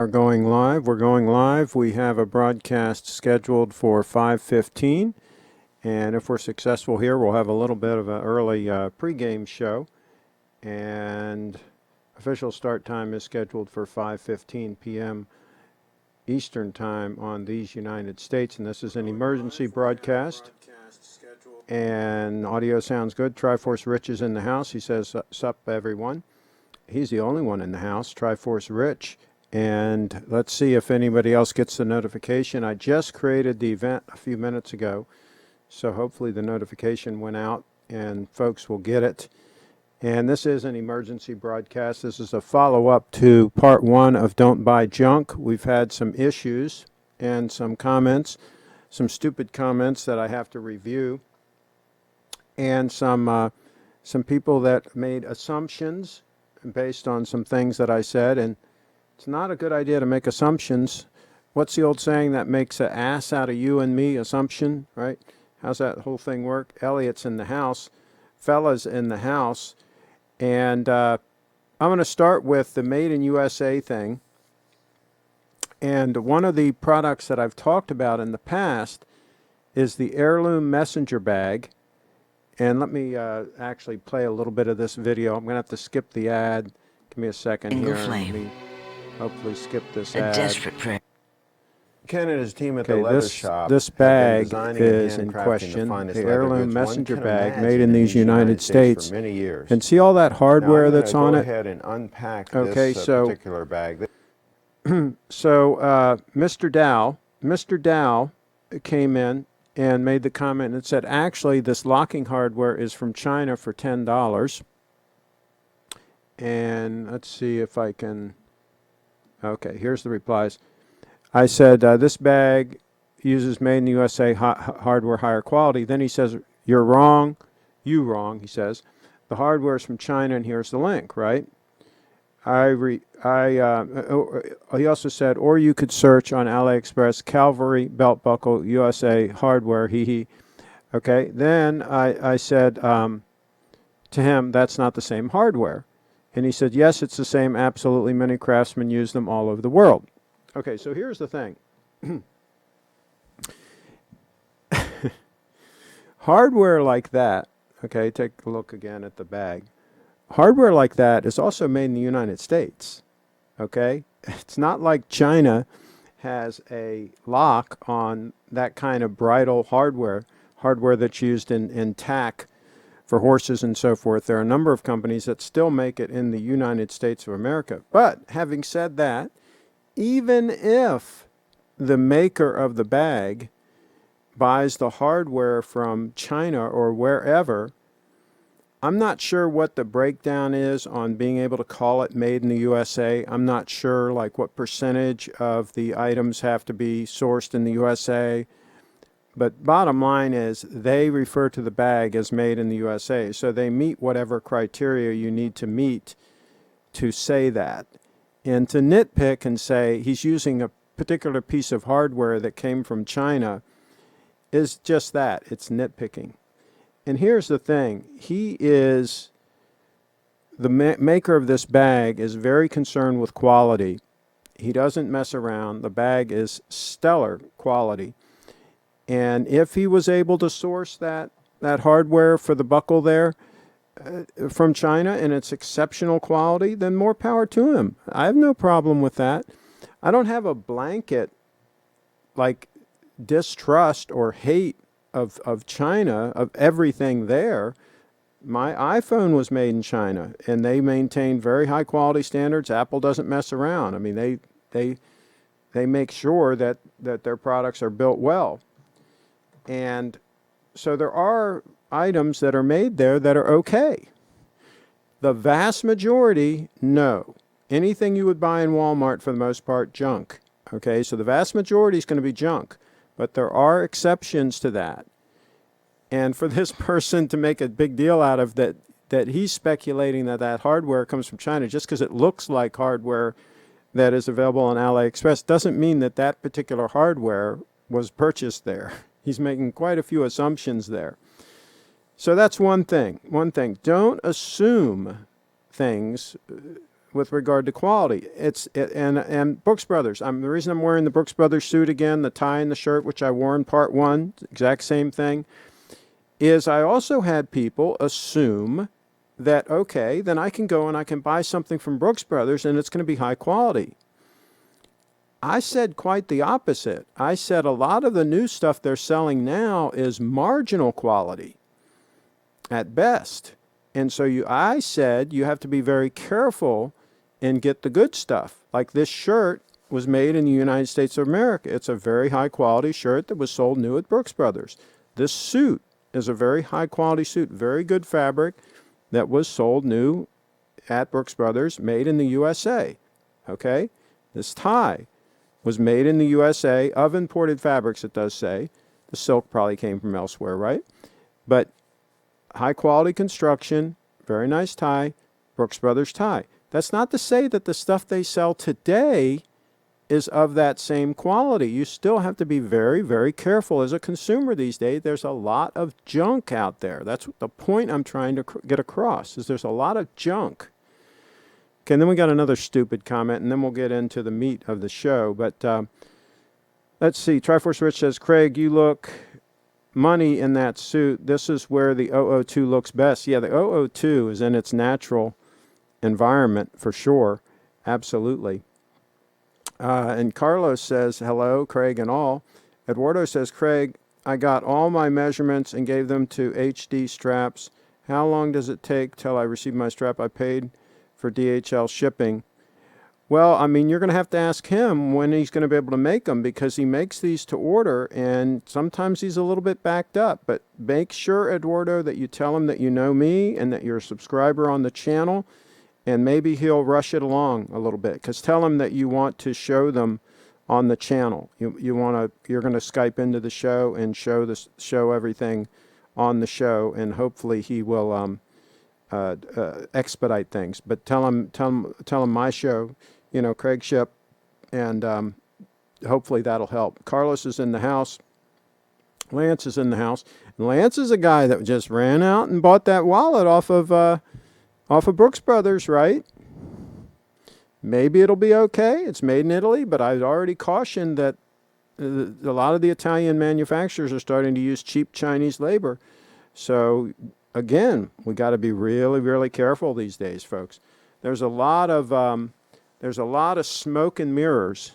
Are going live. We're going live. We have a broadcast scheduled for 5:15, and if we're successful here, we'll have a little bit of an early pregame show, and official start time is scheduled for 5:15 p.m. Eastern Time on these United States, and this is an emergency broadcast, and audio sounds good. Triforce Rich is in the house. He says, "Sup, everyone." He's the only one in the house, Triforce Rich. And let's see if anybody else gets the notification. I just created the event a few minutes ago, so hopefully the notification went out and folks will get it. And this is an emergency broadcast. This is a follow-up to part one of Don't Buy Junk. We've had some issues and some comments, some stupid comments that I have to review, and some people that made assumptions based on some things that I said, and it's not a good idea to make assumptions. What's the old saying that makes an ass out of you and me? Assumption, right? How's that whole thing work? Elliot's in the house, Fella's in the house, and I'm going to start with the Made in USA thing. And one of the products that I've talked about in the past is the Heirloom Messenger Bag. And let me actually play a little bit of this video. I'm going to have to skip the ad. Give me a second here. Let me hopefully skip this ad. A desperate prayer. Ken and his team at the leather shop. This bag is in question, the Heirloom Messenger Bag made in these United States. For many years. And see all that hardware that's on it? Go ahead and unpack Okay, this so particular bag. So Mr. Dow came in and made the comment and said, actually, this locking hardware is from China for $10. And let's see if I can. Okay, here's the replies. I said, this bag uses Made in the USA hardware, higher quality. Then he says, you're wrong. You wrong, he says. The hardware is from China, and here's the link, right? He also said, or you could search on AliExpress, Calvary belt buckle, USA hardware, hee. Okay, then I said to him, that's not the same hardware. And he said, yes, it's the same, absolutely. Many craftsmen use them all over the world. Okay, so here's the thing. Hardware like that, okay, take a look again at the bag. Hardware like that is also made in the United States, okay? It's not like China has a lock on that kind of bridle hardware that's used in tack for horses and so forth. There are a number of companies that still make it in the United States of America. But having said that, even if the maker of the bag buys the hardware from China or wherever, I'm not sure what the breakdown is on being able to call it Made in the USA. I'm not sure like what percentage of the items have to be sourced in the USA. But bottom line is they refer to the bag as Made in the USA. So they meet whatever criteria you need to meet to say that. And to nitpick and say he's using a particular piece of hardware that came from China is just that. It's nitpicking. And here's the thing. The maker of this bag is very concerned with quality. He doesn't mess around. The bag is stellar quality. And if he was able to source that hardware for the buckle there from China and it's exceptional quality, then more power to him. I have no problem with that. I don't have a blanket like distrust or hate of China, of everything there. My iPhone was made in China, and they maintain very high quality standards. Apple doesn't mess around. I mean, they make sure that their products are built well. And so there are items that are made there that are okay. The vast majority, no. Anything you would buy in Walmart, for the most part, junk. Okay, so the vast majority is going to be junk. But there are exceptions to that. And for this person to make a big deal out of that he's speculating that hardware comes from China just because it looks like hardware that is available on AliExpress doesn't mean that particular hardware was purchased there. He's making quite a few assumptions there. So that's one thing. Don't assume things with regard to quality. And Brooks Brothers. The reason I'm wearing the Brooks Brothers suit again, the tie and the shirt, which I wore in part one, exact same thing, is I also had people assume that, okay, then I can go and I can buy something from Brooks Brothers and it's going to be high quality. I said quite the opposite. I said a lot of the new stuff they're selling now is marginal quality at best. And so I said you have to be very careful and get the good stuff. Like this shirt was made in the United States of America. It's a very high quality shirt that was sold new at Brooks Brothers. This suit is a very high quality suit, very good fabric that was sold new at Brooks Brothers, made in the USA. Okay? This tie was made in the USA of imported fabrics, it does say. The silk probably came from elsewhere, right? But high quality construction, very nice tie, Brooks Brothers tie. That's not to say that the stuff they sell today is of that same quality. You still have to be very, very careful as a consumer these days. There's a lot of junk out there. That's the point I'm trying to get across, is there's a lot of junk. Okay, and then we got another stupid comment, and then we'll get into the meat of the show. But let's see. Triforce Rich says, Craig, you look money in that suit. This is where the 002 looks best. Yeah, the 002 is in its natural environment for sure. Absolutely. And Carlos says, hello, Craig and all. Eduardo says, Craig, I got all my measurements and gave them to HD straps. How long does it take till I receive my strap? I paid for DHL shipping. Well, I mean, you're going to have to ask him when he's going to be able to make them, because he makes these to order, and sometimes he's a little bit backed up. But make sure, Eduardo, that you tell him that you know me and that you're a subscriber on the channel, and maybe he'll rush it along a little bit. Because tell him that you want to show them on the channel. You're going to Skype into the show and show everything on the show, and hopefully he will expedite things. But tell him my show, Craig Ship, and hopefully that'll help. Carlos is in the house. Lance is in the house. And Lance is a guy that just ran out and bought that wallet off of Brooks Brothers, right? Maybe it'll be okay. It's made in Italy, but I've already cautioned that a lot of the Italian manufacturers are starting to use cheap Chinese labor. So again, we got to be really, really careful these days, folks. There's a lot of smoke and mirrors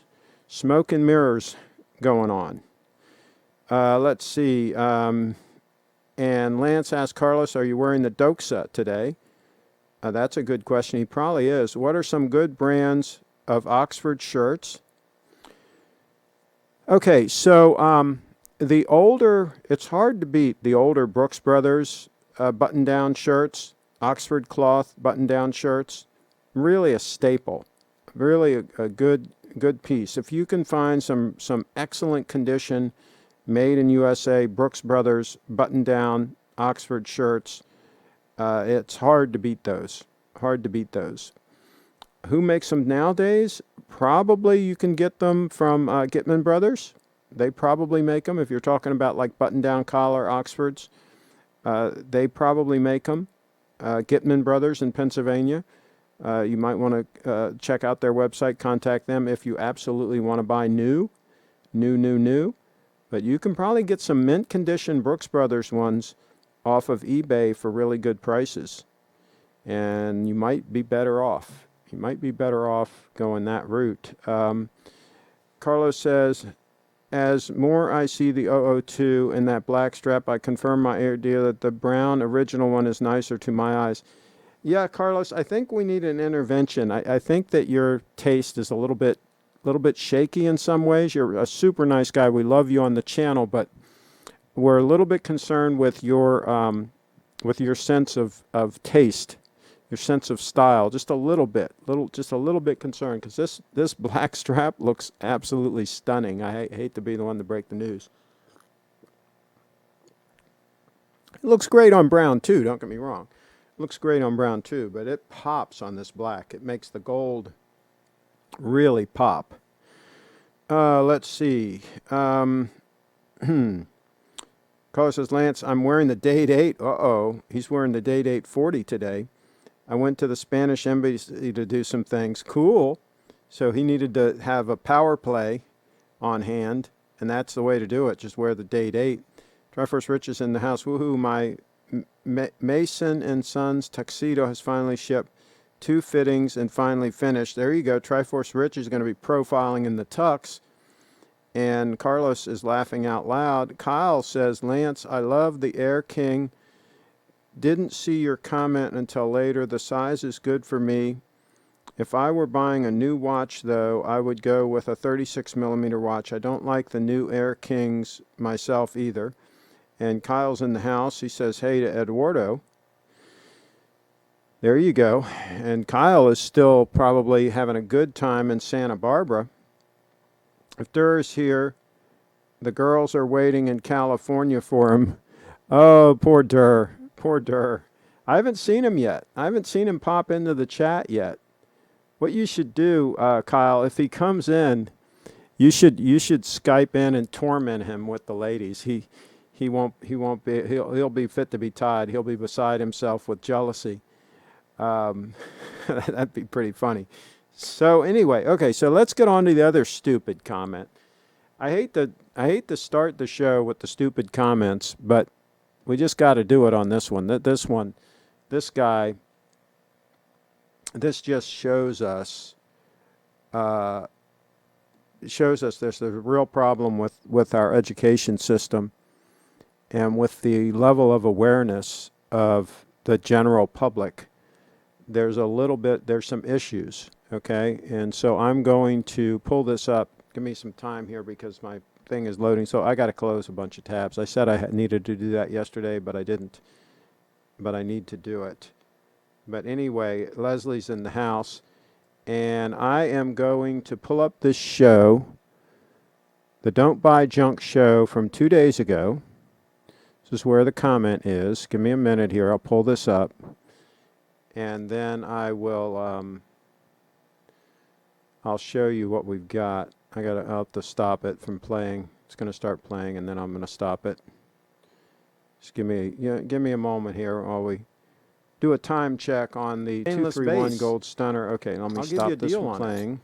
going on. Let's see. And Lance asked Carlos, are you wearing the Doxa today? That's a good question. He probably is. What are some good brands of Oxford shirts? Okay, so it's hard to beat the older Brooks Brothers button-down shirts, Oxford cloth button-down shirts. Really a staple. Really a good piece. If you can find some excellent condition, made in USA, Brooks Brothers button-down Oxford shirts, it's hard to beat those. Who makes them nowadays? Probably you can get them from Gitman Brothers. They probably make them. If you're talking about like button-down collar Oxfords, they probably make them. Gitman Brothers in Pennsylvania. You might want to check out their website, contact them if you absolutely want to buy new. But you can probably get some mint condition Brooks Brothers ones off of eBay for really good prices. And you might be better off. Going that route. Carlos says, as more I see the 002 in that black strap, I confirm my idea that the brown original one is nicer to my eyes. Yeah, Carlos, I think we need an intervention. I think that your taste is a little bit shaky in some ways. You're a super nice guy. We love you on the channel, but we're a little bit concerned with your sense of taste, your sense of style, just a little bit concerned, because this black strap looks absolutely stunning. I hate to be the one to break the news. It looks great on brown too, don't get me wrong. It looks great on brown too, but it pops on this black. It makes the gold really pop. Let's see. Carlos says, Lance, I'm wearing the Date 8. He's wearing the Date 840 today. I went to the Spanish embassy to do some things. Cool. So he needed to have a power play on hand, and that's the way to do it. Just wear the date 8. Triforce Rich is in the house. Woohoo, my Mason and Sons tuxedo has finally shipped. 2 fittings and finally finished. There you go. Triforce Rich is going to be profiling in the tux. And Carlos is laughing out loud. Kyle says, Lance, I love the Air King. Didn't see your comment until later. The size is good for me. If I were buying a new watch, though, I would go with a 36mm watch. I don't like the new Air Kings myself either. And Kyle's in the house. He says, hey to Eduardo. There you go. And Kyle is still probably having a good time in Santa Barbara. If Durr's here, the girls are waiting in California for him. Oh, poor Durr. Poor Durr. I haven't seen him yet. I haven't seen him pop into the chat yet. What you should do, Kyle, if he comes in, you should Skype in and torment him with the ladies. He'll be fit to be tied. He'll be beside himself with jealousy. That'd be pretty funny. So anyway, okay, so let's get on to the other stupid comment. I hate to start the show with the stupid comments, but we just got to do it on this one. This guy, this just shows us there's a real problem with our education system and with the level of awareness of the general public. There's some issues, okay? And so I'm going to pull this up. Give me some time here because my thing is loading. So I got to close a bunch of tabs. I said I needed to do that yesterday, but I didn't. But I need to do it. But anyway, Leslie's in the house, and I am going to pull up this show, the Don't Buy Junk show from 2 days ago. This is where the comment is. Give me a minute here. I'll pull this up. And then I'll show you what we've got. I'll have to stop it from playing. It's going to start playing, and then I'm going to stop it. Just give me a moment here while we do a time check on the 231 Gold Stunner. Okay, let me stop this from playing.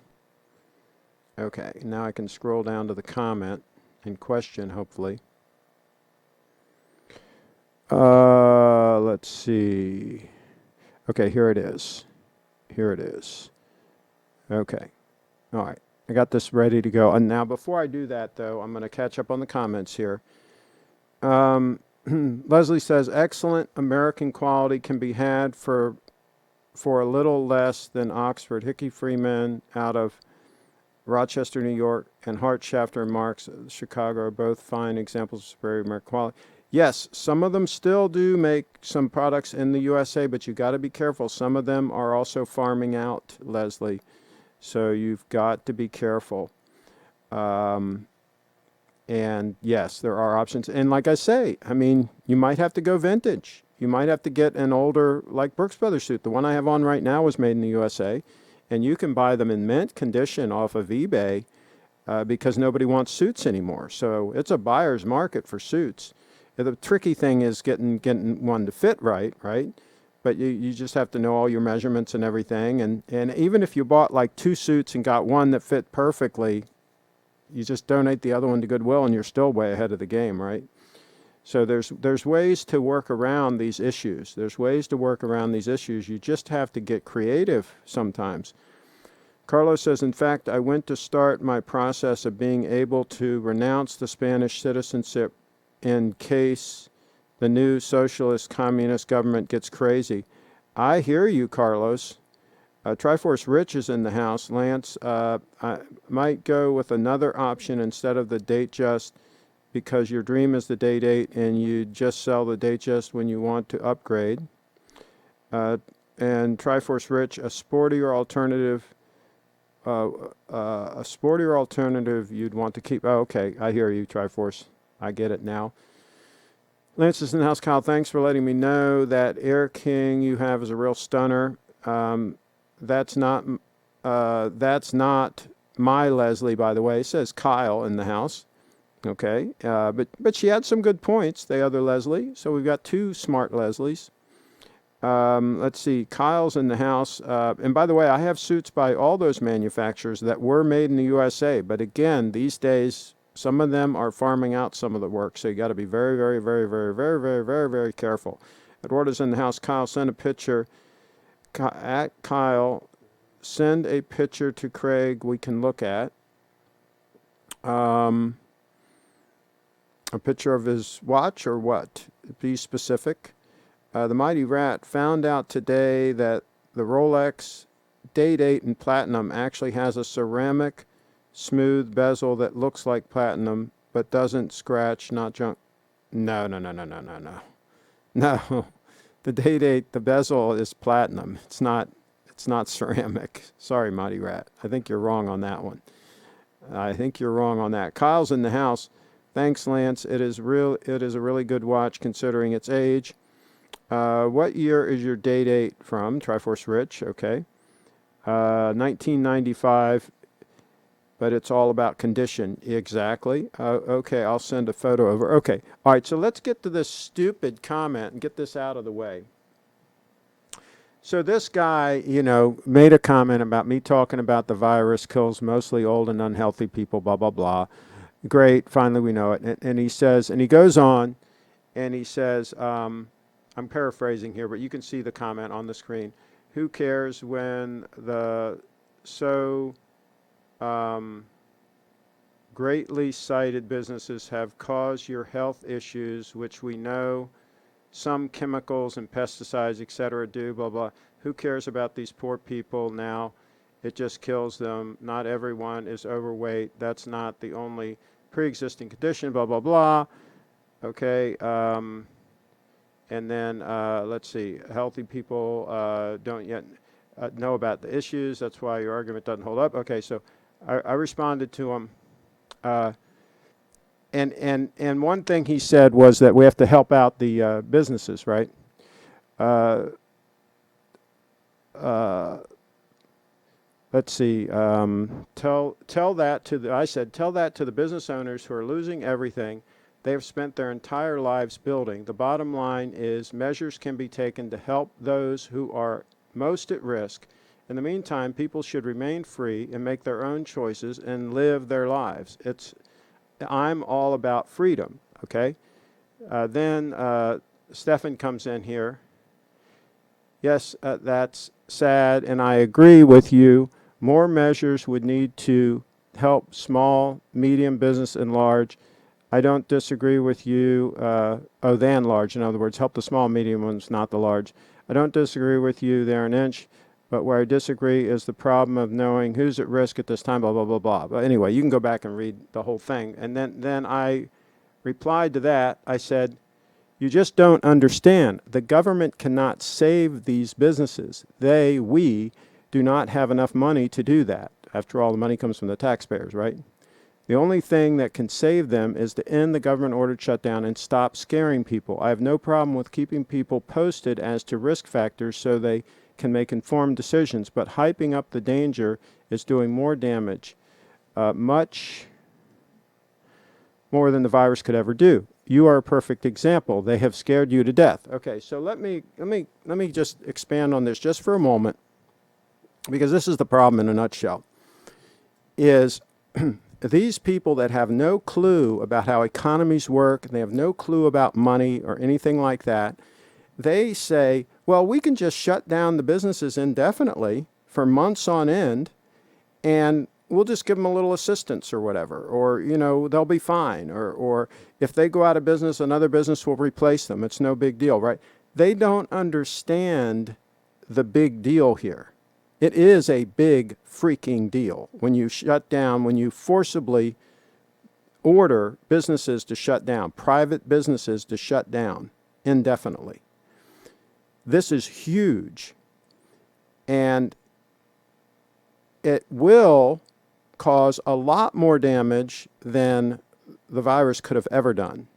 Okay, now I can scroll down to the comment in question, hopefully. Let's see. Okay, here it is. Okay. All right. I got this ready to go. And now, before I do that, though, I'm going to catch up on the comments here. Leslie says, excellent American quality can be had for a little less than Oxford. Hickey Freeman out of Rochester, New York, and Hart, Shafter, and Marks, Chicago, are both fine examples of superior American quality. Yes, some of them still do make some products in the USA, but you got to be careful. Some of them are also farming out, Leslie. So you've got to be careful. And yes, there are options. And like I say, I mean, you might have to go vintage. You might have to get an older, like Brooks Brothers suit. The one I have on right now was made in the USA. And you can buy them in mint condition off of eBay because nobody wants suits anymore. So it's a buyer's market for suits. The tricky thing is getting one to fit right? But you just have to know all your measurements and everything. And even if you bought like 2 suits and got one that fit perfectly, you just donate the other one to Goodwill and you're still way ahead of the game, right? So there's ways to work around these issues. You just have to get creative sometimes. Carlos says, in fact, I went to start my process of being able to renounce the Spanish citizenship in case the new socialist communist government gets crazy. I hear you, Carlos. Triforce Rich is in the house. Lance, I might go with another option instead of the Datejust because your dream is the Date-8 and you just sell the Datejust when you want to upgrade. And Triforce Rich, a sportier alternative you'd want to keep. Oh, okay, I hear you, Triforce. I get it now. Lance is in the house. Kyle, thanks for letting me know that Air King you have is a real stunner. That's not my Leslie, by the way. It says Kyle in the house. Okay, but she had some good points, the other Leslie. So we've got 2 smart Leslies. Let's see. Kyle's in the house. And by the way, I have suits by all those manufacturers that were made in the USA. But again, these days, some of them are farming out some of the work. So you got to be very, very, very, very, very, very, very, very careful. Eduardo's in the house. Kyle, send a picture. At Kyle, send a picture to Craig we can look at. A picture of his watch or what? Be specific. The Mighty Rat found out today that the Rolex Day-Date in Platinum actually has a ceramic smooth bezel that looks like platinum but doesn't scratch, not junk. No. No. The Day-Date, the bezel is platinum. It's not ceramic. Sorry, Mighty Rat. I think you're wrong on that one. I think you're wrong on that. Kyle's in the house. Thanks, Lance. It is a really good watch considering its age. What year is your Day-Date from? Triforce Rich, okay. 1995, but it's all about condition. Exactly. Okay, I'll send a photo over. Okay, all right, so let's get to this stupid comment and get this out of the way. So this guy, made a comment about me talking about the virus kills mostly old and unhealthy people, blah, blah, blah. Great, finally we know it. And he says, and he goes on, and he says, I'm paraphrasing here, but you can see the comment on the screen. Who cares when the greatly cited businesses have caused your health issues, which we know some chemicals and pesticides, etc., do, blah, blah. Who cares about these poor people now? It just kills them. Not everyone is overweight. That's not the only pre-existing condition, blah, blah, blah. Okay. And then, let's see, healthy people don't yet know about the issues. That's why your argument doesn't hold up. Okay, so I responded to him. And one thing he said was that we have to help out the businesses, right? Let's see. Tell that to the business owners who are losing everything they have spent their entire lives building. The bottom line is measures can be taken to help those who are most at risk. In the meantime, people should remain free and make their own choices and live their lives. I'm all about freedom, okay? Then Stefan comes in here. Yes, that's sad, and I agree with you. More measures would need to help small, medium business, and large. I don't disagree with you. Than large, in other words, help the small, medium ones, not the large. I don't disagree with you there an inch, but where I disagree is the problem of knowing who's at risk at this time, blah, blah, blah, blah. But anyway, you can go back and read the whole thing. And then I replied to that. I said, you just don't understand. The government cannot save these businesses. We do not have enough money to do that. After all, the money comes from the taxpayers, right? The only thing that can save them is to end the government-ordered shutdown and stop scaring people. I have no problem with keeping people posted as to risk factors so they can make informed decisions, but hyping up the danger is doing more damage, much more than the virus could ever do. You are a perfect example. They have scared you to death. Okay, so let me just expand on this just for a moment, because this is the problem in a nutshell. Is these people that have no clue about how economies work, and they have no clue about money or anything like that, they say, well, we can just shut down the businesses indefinitely for months on end, and we'll just give them a little assistance or whatever, or, they'll be fine, or if they go out of business, another business will replace them. It's no big deal, right? They don't understand the big deal here. It is a big freaking deal when you shut down, when you forcibly order businesses to shut down, private businesses to shut down indefinitely. This is huge, and it will cause a lot more damage than the virus could have ever done.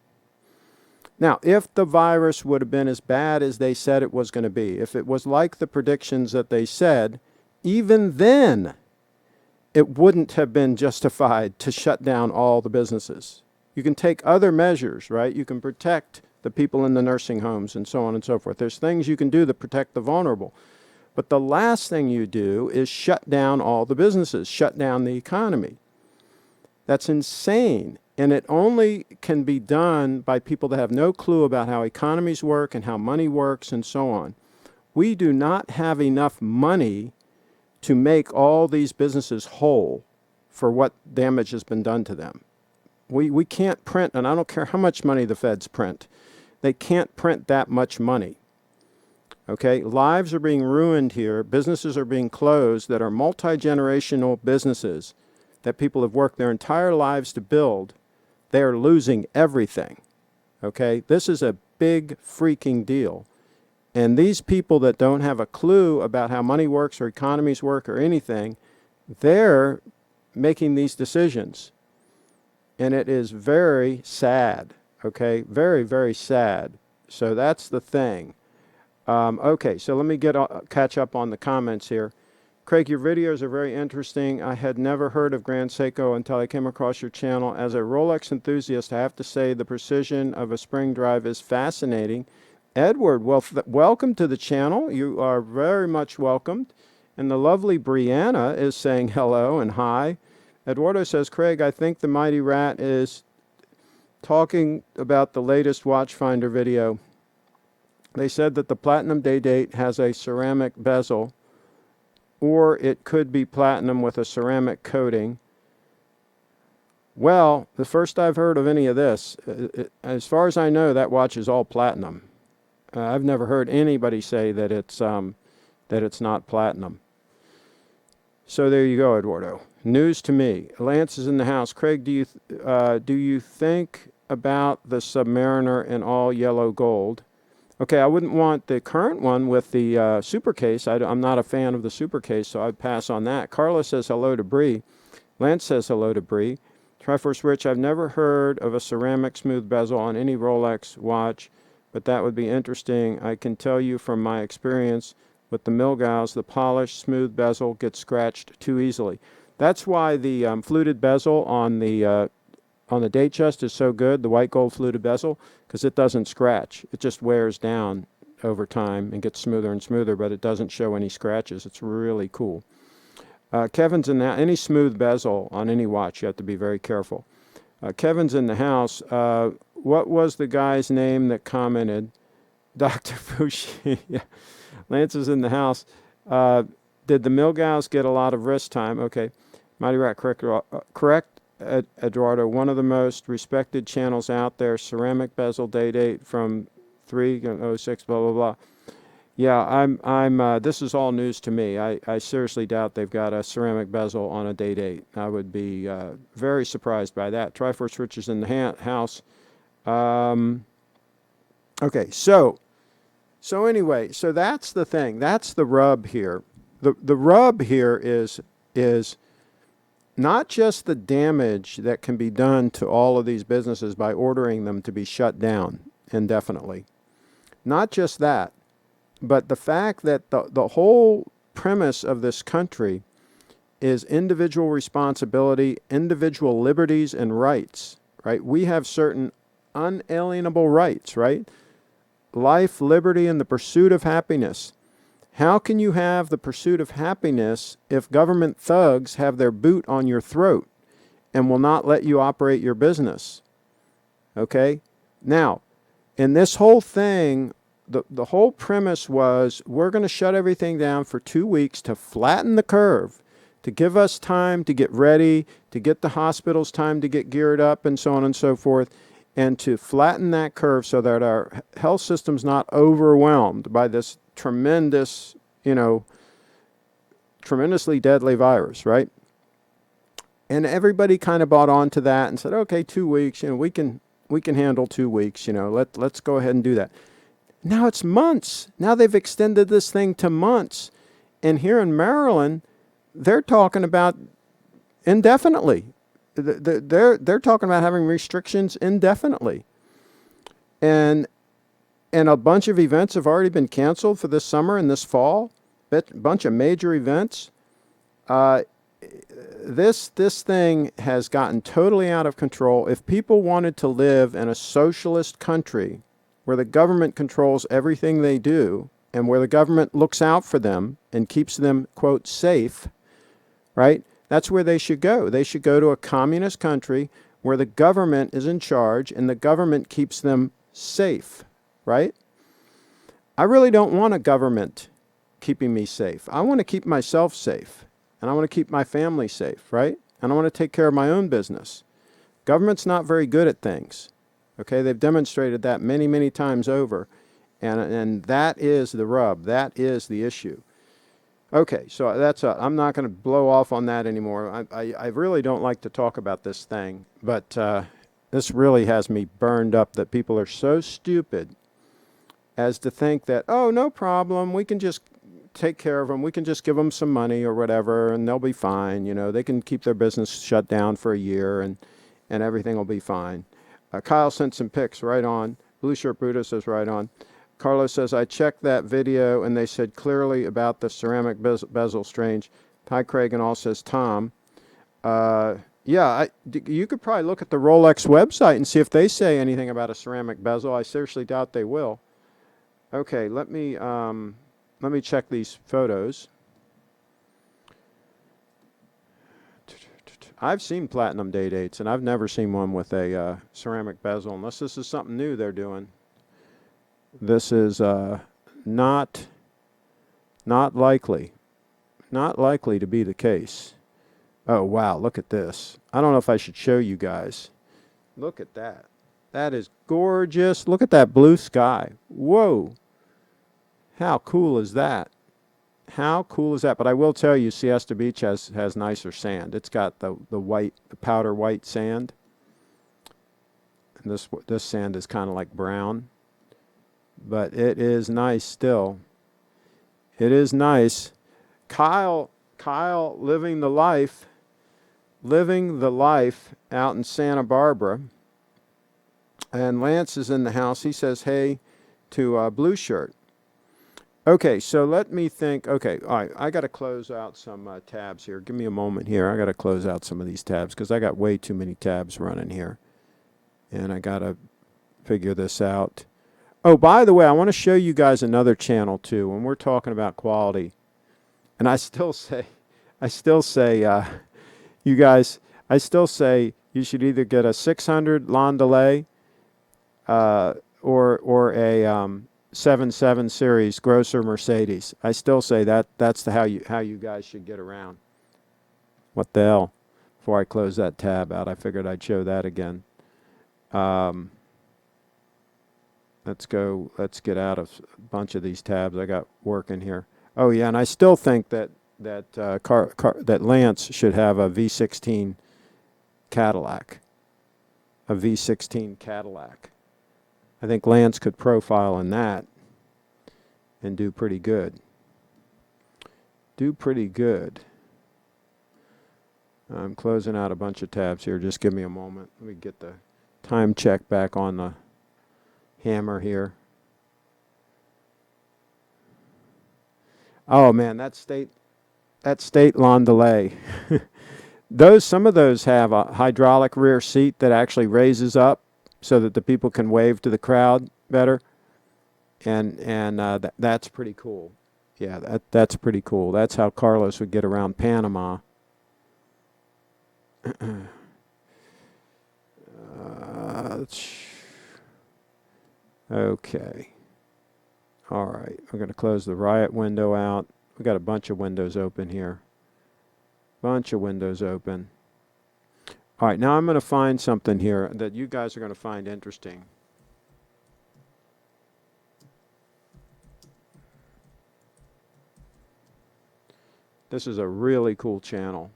Now, if the virus would have been as bad as they said it was going to be, if it was like the predictions that they said, even then, it wouldn't have been justified to shut down all the businesses. You can take other measures, right? You can protect the people in the nursing homes and so on and so forth. There's things you can do to protect the vulnerable. But the last thing you do is shut down all the businesses, shut down the economy. That's insane. And it only can be done by people that have no clue about how economies work and how money works and so on. We do not have enough money to make all these businesses whole for what damage has been done to them. We can't print, and I don't care how much money the feds print, they can't print that much money. Okay, lives are being ruined here. Businesses are being closed that are multi-generational businesses that people have worked their entire lives to build. They are losing everything. Okay, this is a big freaking deal. And these people that don't have a clue about how money works or economies work or anything, they're making these decisions. And it is very sad. Okay, very, very sad. So that's the thing. Okay, so let me catch up on the comments here. Craig, your videos are very interesting. I had never heard of Grand Seiko until I came across your channel. As a Rolex enthusiast, I have to say the precision of a spring drive is fascinating. Edward, well, welcome to the channel. You are very much welcomed. And the lovely Brianna is saying hello and hi. Eduardo says, Craig, I think the Mighty Rat is talking about the latest watchfinder video. They said that the Platinum Day Date has a ceramic bezel, or it could be platinum with a ceramic coating. Well, the first I've heard of any of this, as far as I know, that watch is all platinum. I've never heard anybody say that it's not platinum. So there you go, Eduardo. News to me. Lance is in the house. Craig, do you think about the Submariner in all yellow gold? Okay, I wouldn't want the current one with the super case. I'm not a fan of the super case, so I'd pass on that. Carla says hello to Bree. Lance says hello to Bree. Triforce Rich, I've never heard of a ceramic smooth bezel on any Rolex watch, but that would be interesting. I can tell you from my experience with the Milgauss, the polished smooth bezel gets scratched too easily. That's why the fluted bezel on the date chest is so good, the white gold fluted bezel, because it doesn't scratch. It just wears down over time and gets smoother and smoother, but it doesn't show any scratches. It's really cool. Kevin's in that. Any smooth bezel on any watch, you have to be very careful. Kevin's in the house. What was the guy's name that commented? Dr. Fushi. Yeah. Lance is in the house. Did the Milgauss get a lot of wrist time? Okay. Mighty Rat, correct. Eduardo, one of the most respected channels out there, ceramic bezel day date from 306, blah, blah, blah. Yeah, this is all news to me. I seriously doubt they've got a ceramic bezel on a day date. I would be very surprised by that. Triforce Rich is in the house. Okay, so anyway, so that's the thing. That's the rub here. The rub here is not just the damage that can be done to all of these businesses by ordering them to be shut down indefinitely. Not just that, but the fact that the whole premise of this country is individual responsibility, individual liberties and rights, right? We have certain unalienable rights, right? Life, liberty, and the pursuit of happiness. How can you have the pursuit of happiness if government thugs have their boot on your throat and will not let you operate your business? Okay? Now, in this whole thing, the whole premise was we're going to shut everything down for 2 weeks to flatten the curve, to give us time to get ready, to get the hospitals time to get geared up and so on and so forth, and to flatten that curve so that our health system's not overwhelmed by this tremendous, tremendously deadly virus, right? And everybody kind of bought on to that and said, okay, 2 weeks, we can handle 2 weeks, let's go ahead and do that. Now it's months. Now they've extended this thing to months. And here in Maryland, they're talking about indefinitely. They're talking about having restrictions indefinitely. And a bunch of events have already been canceled for this summer and this fall. A bunch of major events. This thing has gotten totally out of control. If people wanted to live in a socialist country, where the government controls everything they do, and where the government looks out for them and keeps them, quote, safe, right? That's where they should go. They should go to a communist country where the government is in charge and the government keeps them safe, right? I really don't want a government keeping me safe. I want to keep myself safe, and I want to keep my family safe, right? And I want to take care of my own business. Government's not very good at things. Okay, they've demonstrated that many, many times over. And that is the rub. That is the issue. Okay, so I'm not going to blow off on that anymore. I really don't like to talk about this thing, but this really has me burned up that people are so stupid as to think that, oh, no problem, we can just take care of them, we can just give them some money or whatever, and they'll be fine. You know, they can keep their business shut down for a year, and everything will be fine. Kyle sent some pics, right on. Blue Shirt Buddha says right on. Carlos says, I checked that video and they said clearly about the ceramic bezel strange. Hi, Craig, and all, says Tom. Yeah, you could probably look at the Rolex website and see if they say anything about a ceramic bezel. I seriously doubt they will. Okay, let me check these photos. I've seen platinum day-dates, and I've never seen one with a ceramic bezel, unless this is something new they're doing. This is not likely to be the case. Oh, wow, look at this. I don't know if I should show you guys. Look at that. That is gorgeous. Look at that blue sky. Whoa. How cool is that? How cool is that? But I will tell you, Siesta Beach has nicer sand. It's got the powder white sand. And this sand is kind of like brown. But it is nice still. It is nice. Kyle living the life out in Santa Barbara. And Lance is in the house. He says hey to Blue Shirt. Okay, so let me think. Okay, all right, I got to close out some tabs here. Give me a moment here. I got to close out some of these tabs because I got way too many tabs running here. And I got to figure this out. Oh, by the way, I want to show you guys another channel too when we're talking about quality. And I still say, you guys, I still say you should either get a 600 Landelay or a 77 series Grosser Mercedes. I still say that's how you guys should get around. What the hell? Before I close that tab out, I figured I'd show that again. Let's get out of a bunch of these tabs I got working here. Oh yeah, and I still think that Lance should have a V16 Cadillac. A V16 Cadillac. I think Lance could profile in that and do pretty good. I'm closing out a bunch of tabs here. Just give me a moment. Let me get the time check back on the hammer here. Oh man, that state Landelay. Some of those have a hydraulic rear seat that actually raises up so that the people can wave to the crowd better, and that's pretty cool. Yeah, that's pretty cool. That's how Carlos would get around Panama. Okay. All right. We're going to close the riot window out. We got a bunch of windows open here. All right. Now I'm going to find something here that you guys are going to find interesting. This is a really cool channel.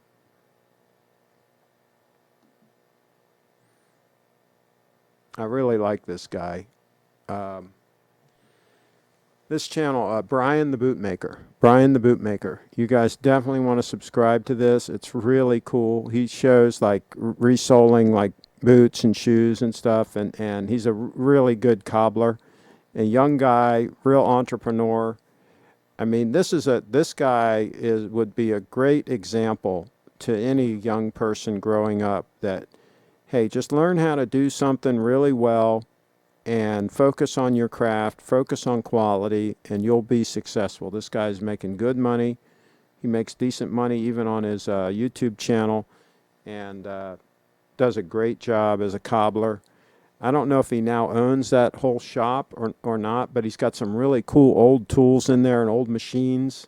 I really like this guy. This channel, Brian the Bootmaker. You guys definitely want to subscribe to this. It's really cool. He shows like resoling like boots and shoes and stuff, and he's a really good cobbler. A young guy, real entrepreneur. I mean, this guy would be a great example to any young person growing up that, hey, just learn how to do something really well and focus on your craft, focus on quality, and you'll be successful. This guy's making good money. He makes decent money even on his YouTube channel, and does a great job as a cobbler. I don't know if he now owns that whole shop or not, but he's got some really cool old tools in there and old machines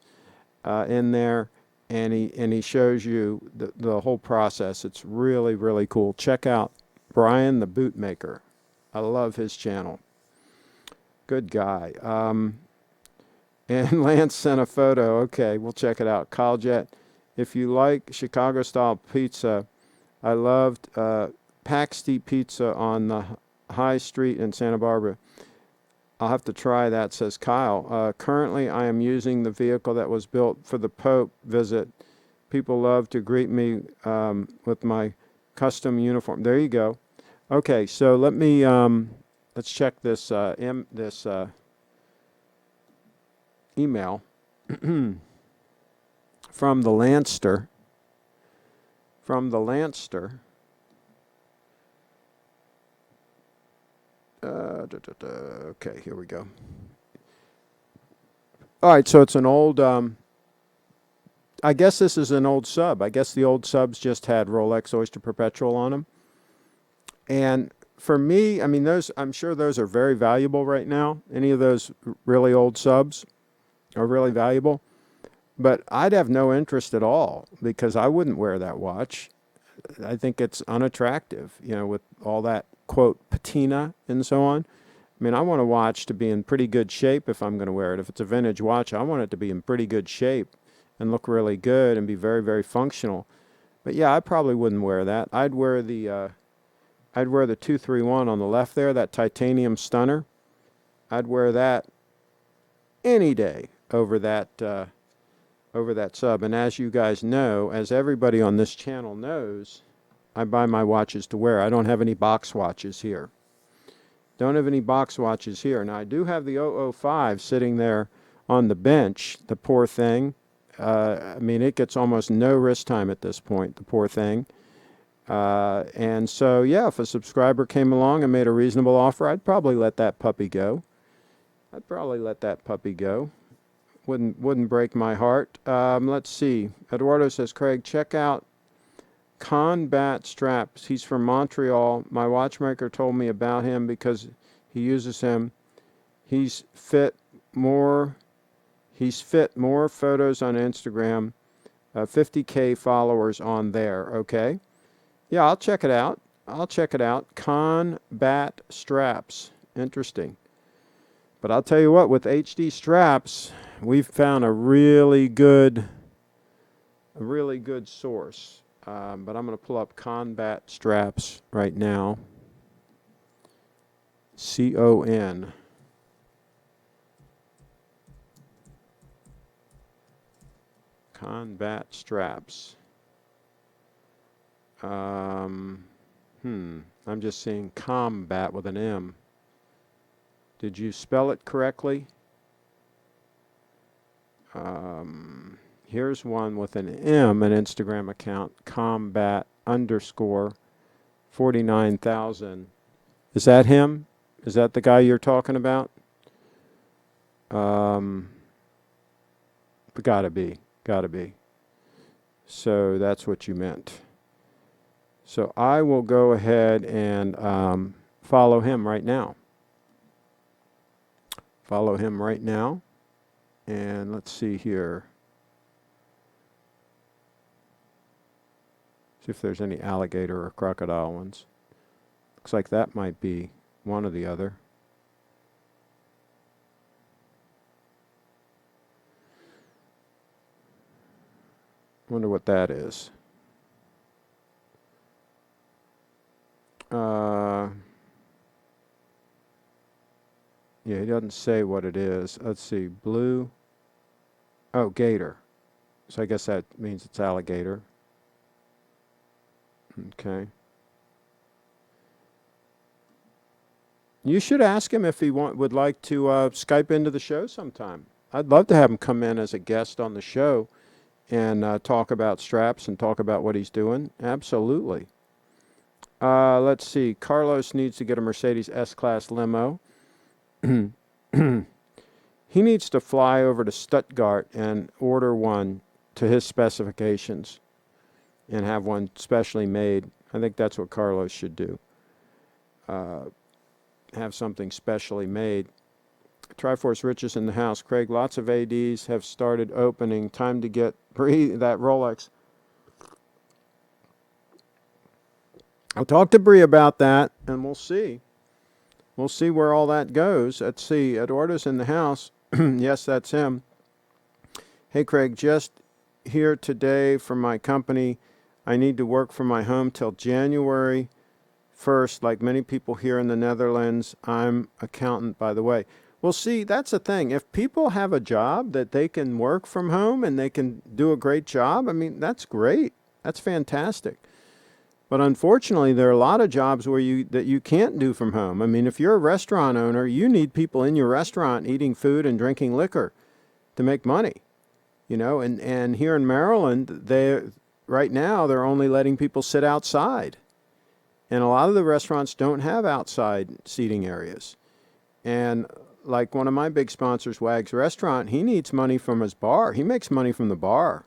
in there, and he shows you the whole process. It's really, really cool. Check out Brian the Bootmaker. I love his channel. Good guy. And Lance sent a photo. Okay, we'll check it out. Kyle Jet, if you like Chicago-style pizza, I loved Paxty Pizza on the High Street in Santa Barbara. I'll have to try that, says Kyle. Currently, I am using the vehicle that was built for the Pope visit. People love to greet me with my custom uniform. There you go. Okay, so let me let's check this email from the Lanster. From the Lanster. Okay, here we go. All right, so it's an old, I guess this is an old sub. I guess the old subs just had Rolex Oyster Perpetual on them. And for me, I mean, I'm sure those are very valuable right now. Any of those really old subs are really valuable. But I'd have no interest at all because I wouldn't wear that watch. I think it's unattractive, with all that, quote, patina and so on. I mean, I want a watch to be in pretty good shape if I'm going to wear it. If it's a vintage watch, I want it to be in pretty good shape and look really good and be very, very functional. But yeah, I probably wouldn't wear that. I'd wear the 231 on the left there, that titanium stunner. I'd wear that any day over that sub. And as you guys know, as everybody on this channel knows, I buy my watches to wear. I don't have any box watches here. Don't have any box watches here. Now, I do have the 005 sitting there on the bench, the poor thing. I mean, it gets almost no wrist time at this point, the poor thing. And so, yeah, if a subscriber came along and made a reasonable offer, I'd probably let that puppy go. Wouldn't break my heart. Let's see. Eduardo says, Craig, check out Combat Straps. He's from Montreal. My watchmaker told me about him because he uses him. He's fit more photos on Instagram. 50K followers on there. Okay. Yeah, I'll check it out. Combat Straps. Interesting. But I'll tell you what, with HD straps, we've found a really good source. But I'm going to pull up Combat Straps right now. CON. Combat Straps. I'm just seeing combat with an M. Did you spell it correctly? Here's one with an M, an Instagram account, combat_49,000. Is that him? Is that the guy you're talking about? Gotta be. So that's what you meant. So I will go ahead and follow him right now. And let's see here. See if there's any alligator or crocodile ones. Looks like that might be one or the other. Wonder what that is. Yeah, he doesn't say what it is. Let's see. Blue. Oh, gator. So I guess that means it's alligator. Okay. You should ask him if he would like to Skype into the show sometime. I'd love to have him come in as a guest on the show and talk about straps and talk about what he's doing. Absolutely. Let's see. Carlos needs to get a Mercedes S-Class limo. He needs to fly over to Stuttgart and order one to his specifications and have one specially made. I think that's what Carlos should do. Have something specially made. Triforce Riches in the house. Craig, lots of ADs have started opening. Time to get that Rolex. I'll talk to Bree about that, and we'll see. We'll see where all that goes. Let's see. Eduardo's in the house. Yes, that's him. Hey, Craig, just here today from my company. I need to work from my home till January 1st, like many people here in the Netherlands. I'm accountant, by the way. Well, see, that's the thing. If people have a job that they can work from home and they can do a great job, I mean, that's great. That's fantastic. But unfortunately, there are a lot of jobs where you can't do from home. I mean, if you're a restaurant owner, you need people in your restaurant eating food and drinking liquor to make money. You know, and here in Maryland, right now they're only letting people sit outside. And a lot of the restaurants don't have outside seating areas. And like one of my big sponsors, Wag's Restaurant, he needs money from his bar. He makes money from the bar.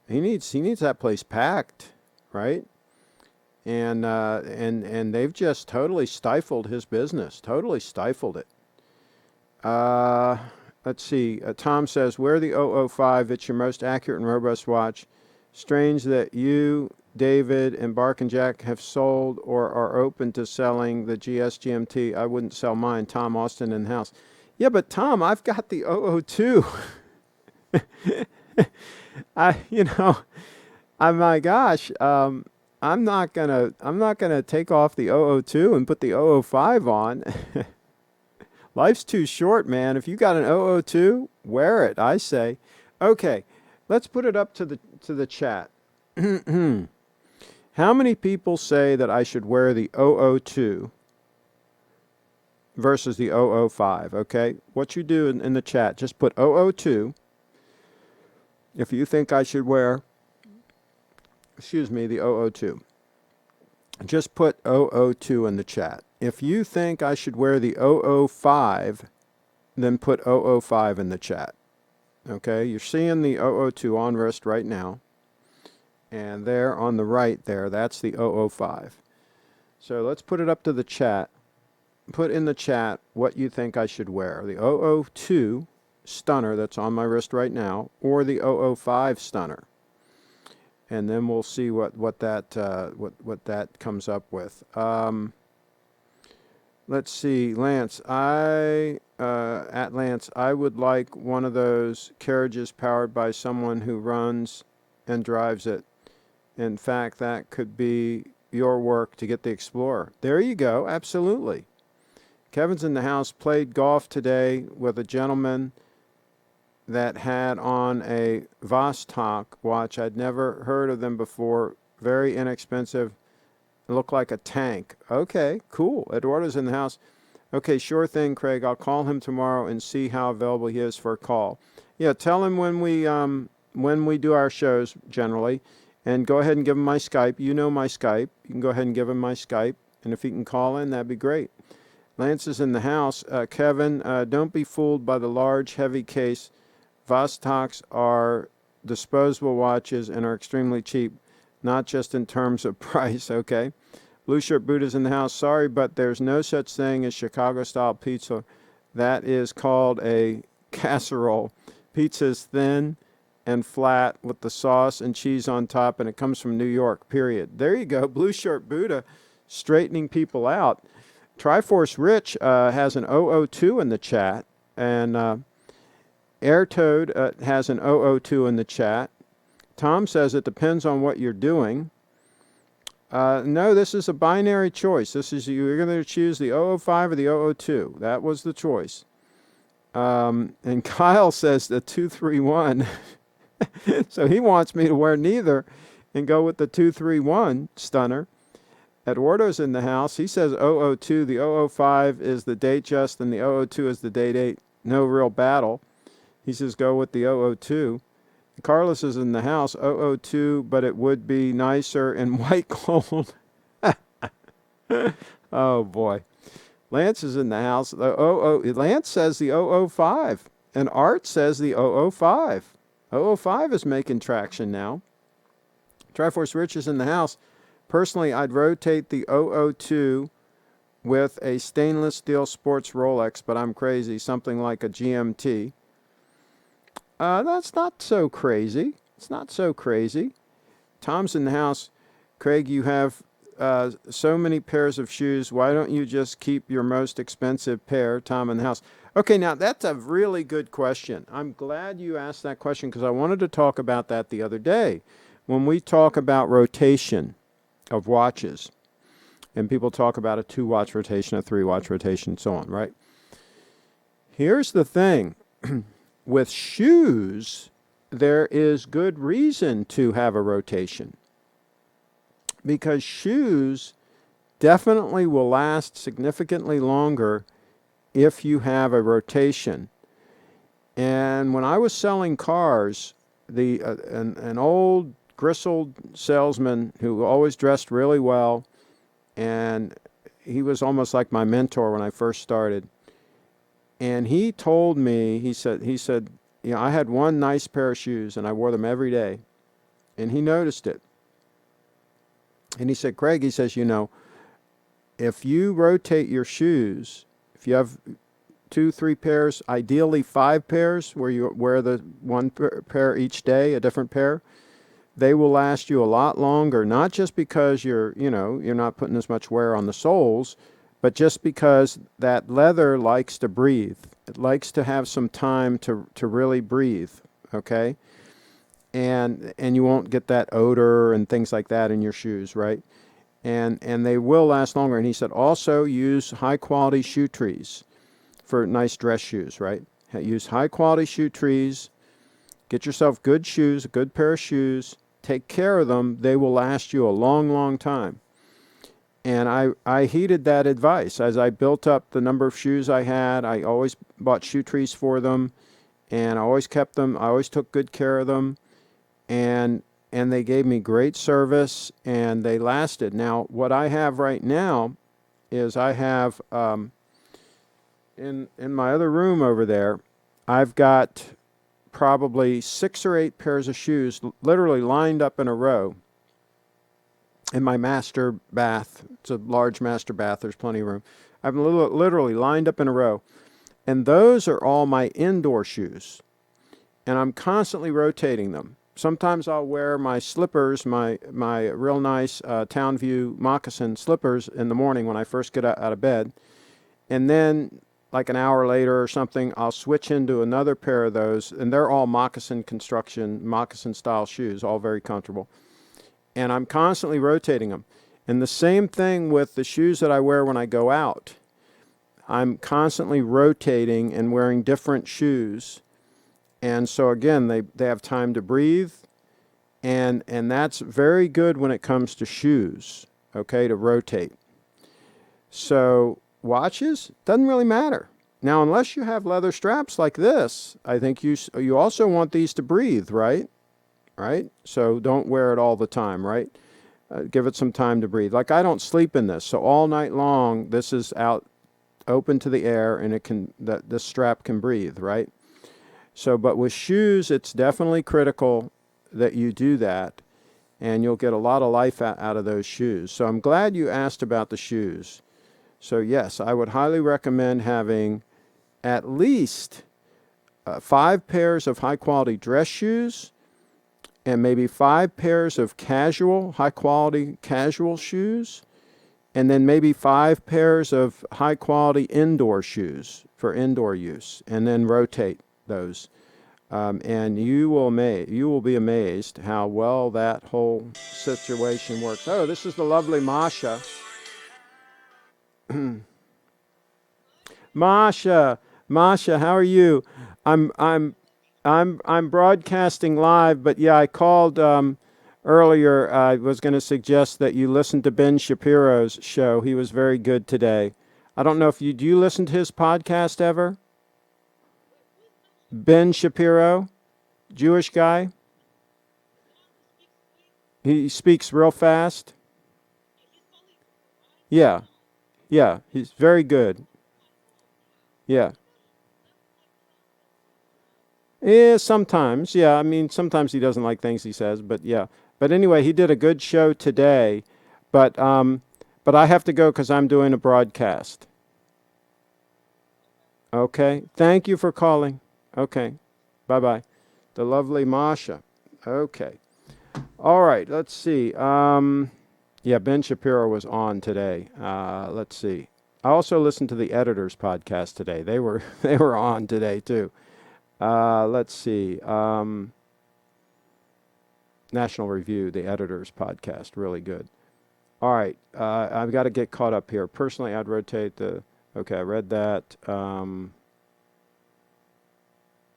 He needs that place packed, right? And they've just totally stifled his business. Totally stifled it. Let's see. Tom says, wear the 005. It's your most accurate and robust watch. Strange that you, David, and Bark and Jack have sold or are open to selling the GS GMT. I wouldn't sell mine. Tom Austin in the house. Yeah, but Tom, I've got the 002. My gosh, I'm not gonna take off the 002 and put the 005 on. Life's too short, man. If you got an 002, wear it, I say. Okay, let's put it up to the chat. How many people say that I should wear the 002 versus the 005? Okay, what you do in the chat, just put 002. If you think I should wear, the 002. Just put 002 in the chat. If you think I should wear the 005, then put 005 in the chat. Okay, you're seeing the 002 on wrist right now. And there on the right there, that's the 005. So let's put it up to the chat. Put in the chat what you think I should wear. The 002 stunner that's on my wrist right now, or the 005 stunner. And then we'll see what that comes up with. Let's see, Lance. At Lance, I would like one of those carriages powered by someone who runs and drives it. In fact, that could be your work to get the Explorer. There you go. Absolutely. Kevin's in the house. Played golf today with a gentleman that had on a Vostok watch. I'd never heard of them before. Very inexpensive. Looked like a tank. Okay, cool. Eduardo's in the house. Okay, sure thing, Craig. I'll call him tomorrow and see how available he is for a call. Yeah, tell him when we do our shows generally, and go ahead and give him my Skype. You know my Skype. You can go ahead and give him my Skype, and if he can call in, that'd be great. Lance is in the house. Kevin, don't be fooled by the large, heavy case. Vostoks are disposable watches and are extremely cheap, not just in terms of price, okay? Blue Shirt Buddha's in the house. Sorry, but there's no such thing as Chicago-style pizza. That is called a casserole. Pizza is thin and flat with the sauce and cheese on top, and it comes from New York, period. There you go. Blue Shirt Buddha straightening people out. Triforce Rich has an 002 in the chat, and Air Toad has an 002 in the chat. Tom says it depends on what you're doing. No, this is a binary choice. You're going to choose the 005 or the 002. That was the choice. And Kyle says the 231. So he wants me to wear neither and go with the 231 stunner. Eduardo's in the house. He says 002. The 005 is the Datejust and the 002 is the Date-8. No real battle. He says go with the 002. Carlos is in the house. 002, but it would be nicer in white gold. Oh boy. Lance is in the house. Lance says the 005, and Art says the 005. 005 is making traction now. Triforce Rich is in the house. Personally, I'd rotate the 002 with a stainless steel sports Rolex, but I'm crazy. Something like a GMT. That's not so crazy. It's not so crazy. Tom's in the house. Craig, you have so many pairs of shoes. Why don't you just keep your most expensive pair? Tom in the house. Okay, now that's a really good question. I'm glad you asked that question because I wanted to talk about that the other day. When we talk about rotation of watches, and people talk about a 2-watch rotation, a 3-watch rotation, and so on, right? Here's the thing. With shoes, there is good reason to have a rotation because shoes definitely will last significantly longer if you have a rotation. And when I was selling cars, an old gristled salesman who always dressed really well, and he was almost like my mentor when I first started. And he told me, he said, you know, I had one nice pair of shoes and I wore them every day. And he noticed it. And he said, Craig, he says, you know, if you rotate your shoes, if you have 2, 3 pairs, ideally 5 pairs, where you wear the one pair each day, a different pair, they will last you a lot longer, not just because you're not putting as much wear on the soles, but just because that leather likes to breathe. It likes to have some time to really breathe, okay? And you won't get that odor and things like that in your shoes, right? And they will last longer. And he said also use high-quality shoe trees for nice dress shoes, right? Use high-quality shoe trees. Get yourself good shoes, a good pair of shoes. Take care of them. They will last you a long, long time. And I heeded that advice. As I built up the number of shoes I had, I always bought shoe trees for them, and I always kept them. I always took good care of them, and they gave me great service, and they lasted. Now, what I have right now is I have, in my other room over there, I've got probably 6 or 8 pairs of shoes literally lined up in a row in my master bath. It's a large master bath. There's plenty of room. I've literally lined up in a row. And those are all my indoor shoes. And I'm constantly rotating them. Sometimes I'll wear my slippers, my real nice Town View moccasin slippers in the morning when I first get out of bed. And then like an hour later or something, I'll switch into another pair of those. And they're all moccasin construction, moccasin style shoes, all very comfortable. And I'm constantly rotating them. And the same thing with the shoes that I wear when I go out. I'm constantly rotating and wearing different shoes. And so again, they have time to breathe. And that's very good when it comes to shoes, okay, to rotate. So watches, doesn't really matter. Now, unless you have leather straps like this, I think you also want these to breathe, right? Right? So don't wear it all the time, right? Give it some time to breathe. Like I don't sleep in this, so all night long this is out open to the air, and this strap can breathe, right? So, but with shoes, it's definitely critical that you do that, and you'll get a lot of life out of those shoes. So I'm glad you asked about the shoes. So yes, I would highly recommend having at least 5 pairs of high-quality dress shoes, and maybe 5 pairs of high-quality casual shoes, and then maybe 5 pairs of high-quality indoor shoes for indoor use, and then rotate those. And you will be amazed how well that whole situation works. Oh, this is the lovely Masha. Masha, how are you? I'm broadcasting live, but yeah, I called earlier. I was going to suggest that you listen to Ben Shapiro's show. He was very good today. I don't know if do you listen to his podcast ever? Ben Shapiro, Jewish guy. He speaks real fast. Yeah, yeah, he's very good. Yeah. Yeah, sometimes. Yeah, I mean, sometimes he doesn't like things he says, but yeah. But anyway, he did a good show today, but um, but I have to go because I'm doing a broadcast. Okay. Thank you for calling. Okay. Bye bye. The lovely Masha. Okay. All right. Let's see. Yeah, Ben Shapiro was on today. Let's see. I also listened to the editors podcast today. They were they were on today too. Let's see. National Review, the editors podcast, really good. All right, I've got to get caught up here. Personally, I'd rotate the. Okay, I read that.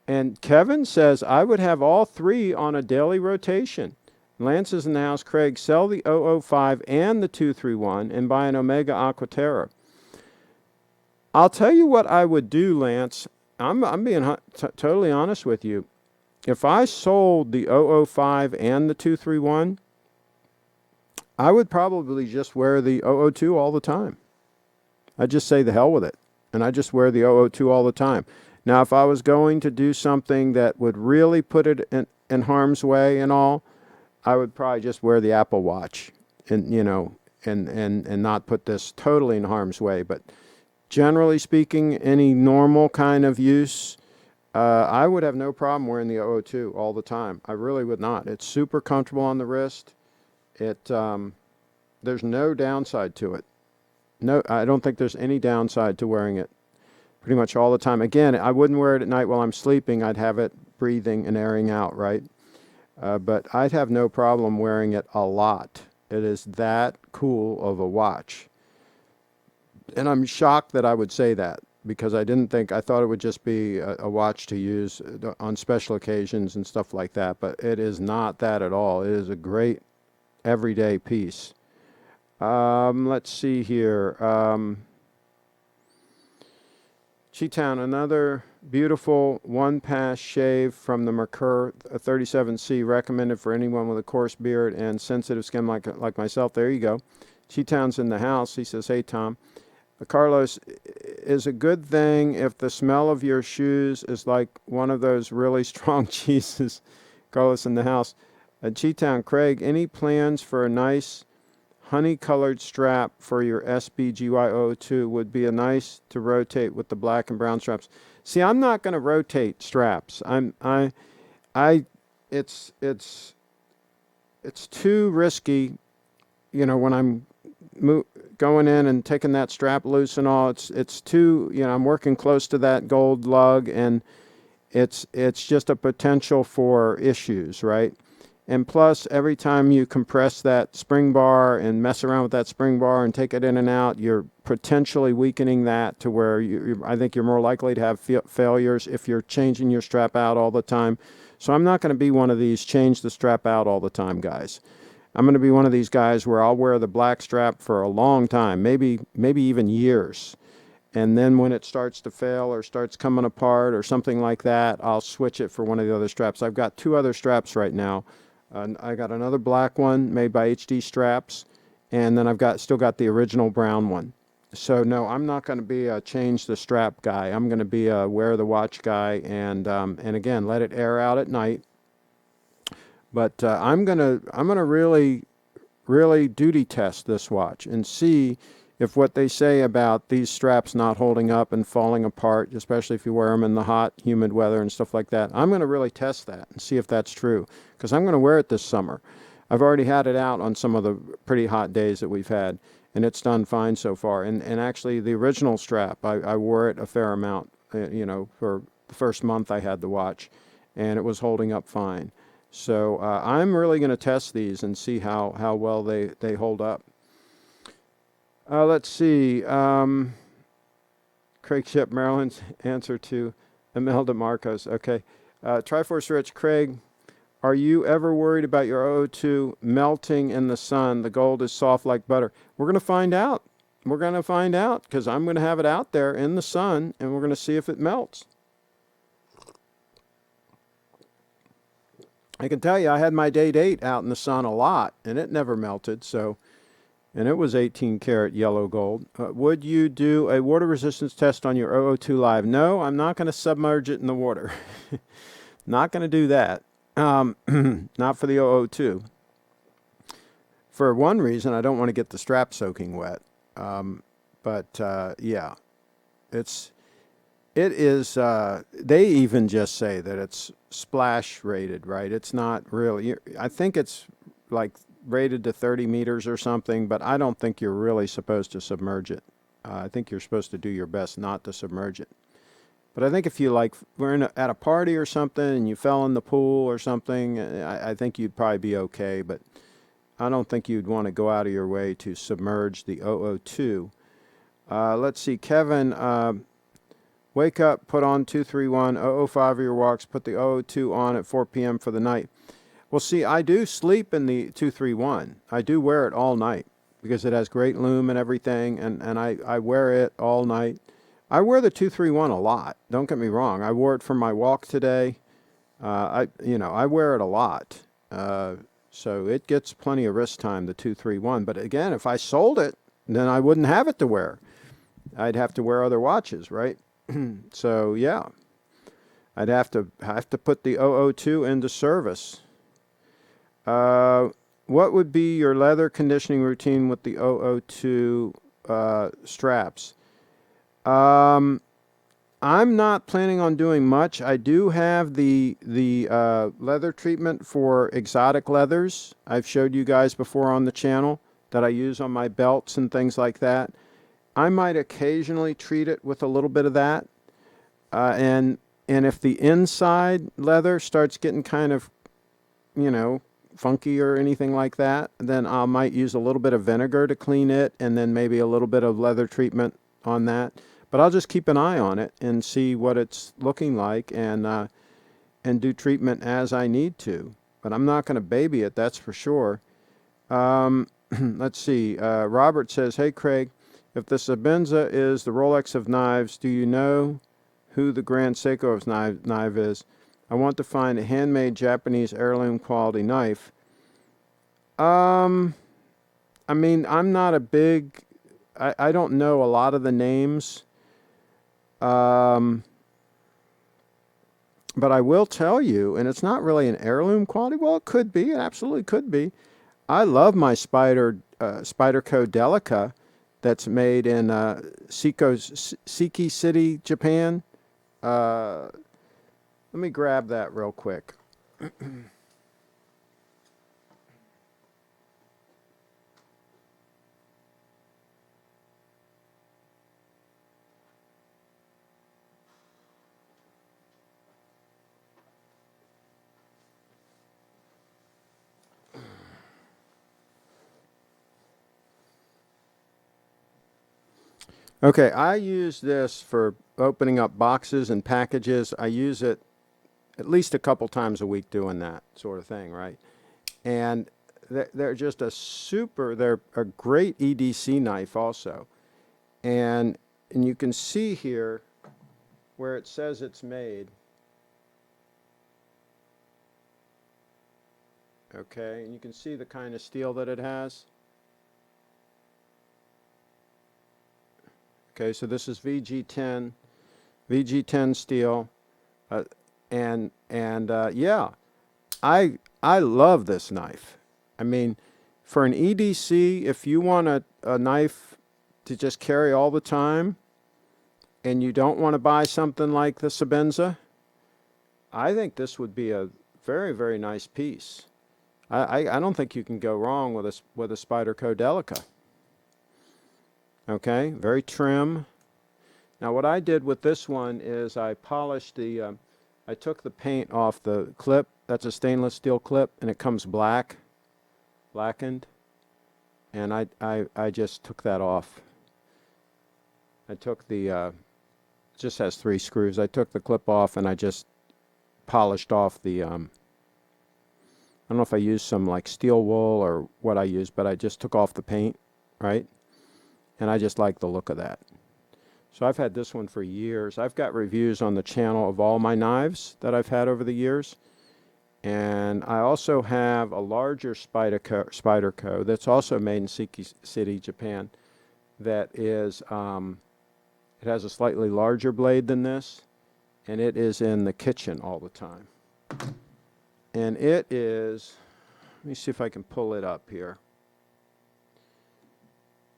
And Kevin says I would have all three on a daily rotation. Lance is in the house. Craig, sell the 005 and the 231 and buy an Omega Aquaterra. I'll tell you what I would do, Lance. I'm being totally honest with you. If I sold the 005 and the 231, I would probably just wear the 002 all the time. I'd just say the hell with it. And I just wear the 002 all the time. Now, if I was going to do something that would really put it in harm's way and all, I would probably just wear the Apple Watch and, and not put this totally in harm's way. But generally speaking, any normal kind of use, I would have no problem wearing the 002 all the time. I really would not. It's super comfortable on the wrist. There's no downside to it. No, I don't think there's any downside to wearing it pretty much all the time. Again, I wouldn't wear it at night while I'm sleeping. I'd have it breathing and airing out, right? But I'd have no problem wearing it a lot. It is that cool of a watch. And I'm shocked that I would say that because I thought it would just be a watch to use on special occasions and stuff like that. But it is not that at all. It is a great everyday piece. Let's see here. Cheetown, another beautiful one-pass shave from the Mercur 37C, recommended for anyone with a coarse beard and sensitive skin like myself. There you go. Cheetown's in the house. He says, hey, Tom. Carlos, is a good thing if the smell of your shoes is like one of those really strong cheeses. Carlos in the house. Cheetown, Craig, any plans for a nice honey-colored strap for your SBGY02 would be a nice to rotate with the black and brown straps. See, I'm not going to rotate straps. It's too risky, when I'm going in and taking that strap loose and all. It's too, I'm working close to that gold lug, and it's just a potential for issues, right? And plus, every time you compress that spring bar and mess around with that spring bar and take it in and out, you're potentially weakening that to where I think you're more likely to have failures if you're changing your strap out all the time. So I'm not going to be one of these change the strap out all the time guys. I'm going to be one of these guys where I'll wear the black strap for a long time, maybe even years. And then when it starts to fail or starts coming apart or something like that, I'll switch it for one of the other straps. I've got two other straps right now. I got another black one made by HD Straps, and then I've still got the original brown one. So no, I'm not going to be a change the strap guy. I'm going to be a wear the watch guy, and again, let it air out at night. But I'm gonna really duty test this watch and see if what they say about these straps not holding up and falling apart, especially if you wear them in the hot, humid weather and stuff like that. I'm going to really test that and see if that's true, because I'm going to wear it this summer. I've already had it out on some of the pretty hot days that we've had, and it's done fine so far. And actually, the original strap, I wore it a fair amount, for the first month I had the watch, and it was holding up fine. So I'm really going to test these and see how well they hold up. Let's see. Craig Ship, Maryland's answer to Imelda Marcos. Okay. Triforce Rich, Craig, are you ever worried about your 002 melting in the sun? The gold is soft like butter. We're going to find out. We're going to find out because I'm going to have it out there in the sun, and we're going to see if it melts. I can tell you I had my date 8 out in the sun a lot, and it never melted. So and it was 18 karat yellow gold. Would you do a water resistance test on your 002 Live? No, I'm not going to submerge it in the water. Not going to do that. Not for the 002. For one reason, I don't want to get the strap soaking wet. Yeah, it is, they even just say that it's splash rated, right? It's not really, I think it's like rated to 30 meters or something, but I don't think you're really supposed to submerge it. I think you're supposed to do your best not to submerge it. But I think if you were at a party or something and you fell in the pool or something, I think you'd probably be okay. But I don't think you'd want to go out of your way to submerge the 002. Let's see, Kevin, wake up, put on 231, 005 of your walks, put the 002 on at 4 p.m. for the night. Well, see, I do sleep in the 231. I do wear it all night because it has great lume and everything, and I wear it all night. I wear the 231 a lot. Don't get me wrong. I wore it for my walk today. I wear it a lot. So it gets plenty of wrist time, the 231. But again, if I sold it, then I wouldn't have it to wear. I'd have to wear other watches, right? So yeah, I'd have to put the 002 into service. What would be your leather conditioning routine with the 002 straps? I'm not planning on doing much. I do have the leather treatment for exotic leathers. I've showed you guys before on the channel that I use on my belts and things like that. I might occasionally treat it with a little bit of that. And if the inside leather starts getting kind of, funky or anything like that, then I might use a little bit of vinegar to clean it, and then maybe a little bit of leather treatment on that. But I'll just keep an eye on it and see what it's looking like, and do treatment as I need to. But I'm not going to baby it, that's for sure. Let's see. Robert says, "Hey Craig, if the Sabenza is the Rolex of knives, do you know who the Grand Seiko of knife is? I want to find a handmade Japanese heirloom quality knife." I mean, I'm not a big... I don't know a lot of the names. But I will tell you, and it's not really an heirloom quality. Well, it could be. It absolutely could be. I love my Spyderco Delica that's made in Seiki City, Japan. Let me grab that real quick. Okay, I use this for opening up boxes and packages. I use it at least a couple times a week doing that sort of thing, right? And they're just they're a great EDC knife also. And you can see here where it says it's made. Okay, and you can see the kind of steel that it has. Okay, so this is VG10 steel, yeah, I love this knife. I mean, for an EDC, if you want a knife to just carry all the time, and you don't want to buy something like the Sabenza, I think this would be a very, very nice piece. I don't think you can go wrong with a Spyderco Delica. Okay, very trim. Now what I did with this one is I polished I took the paint off the clip. That's a stainless steel clip, and it comes blackened. And I just took that off. I took it just has 3 screws. I took the clip off and I just polished off the, I don't know if I used some like steel wool or what I used, but I just took off the paint, right? And I just like the look of that. So I've had this one for years. I've got reviews on the channel of all my knives that I've had over the years. And I also have a larger Spyderco that's also made in Seiki City, Japan, that is, it has a slightly larger blade than this, and it is in the kitchen all the time. And it is, let me see if I can pull it up here.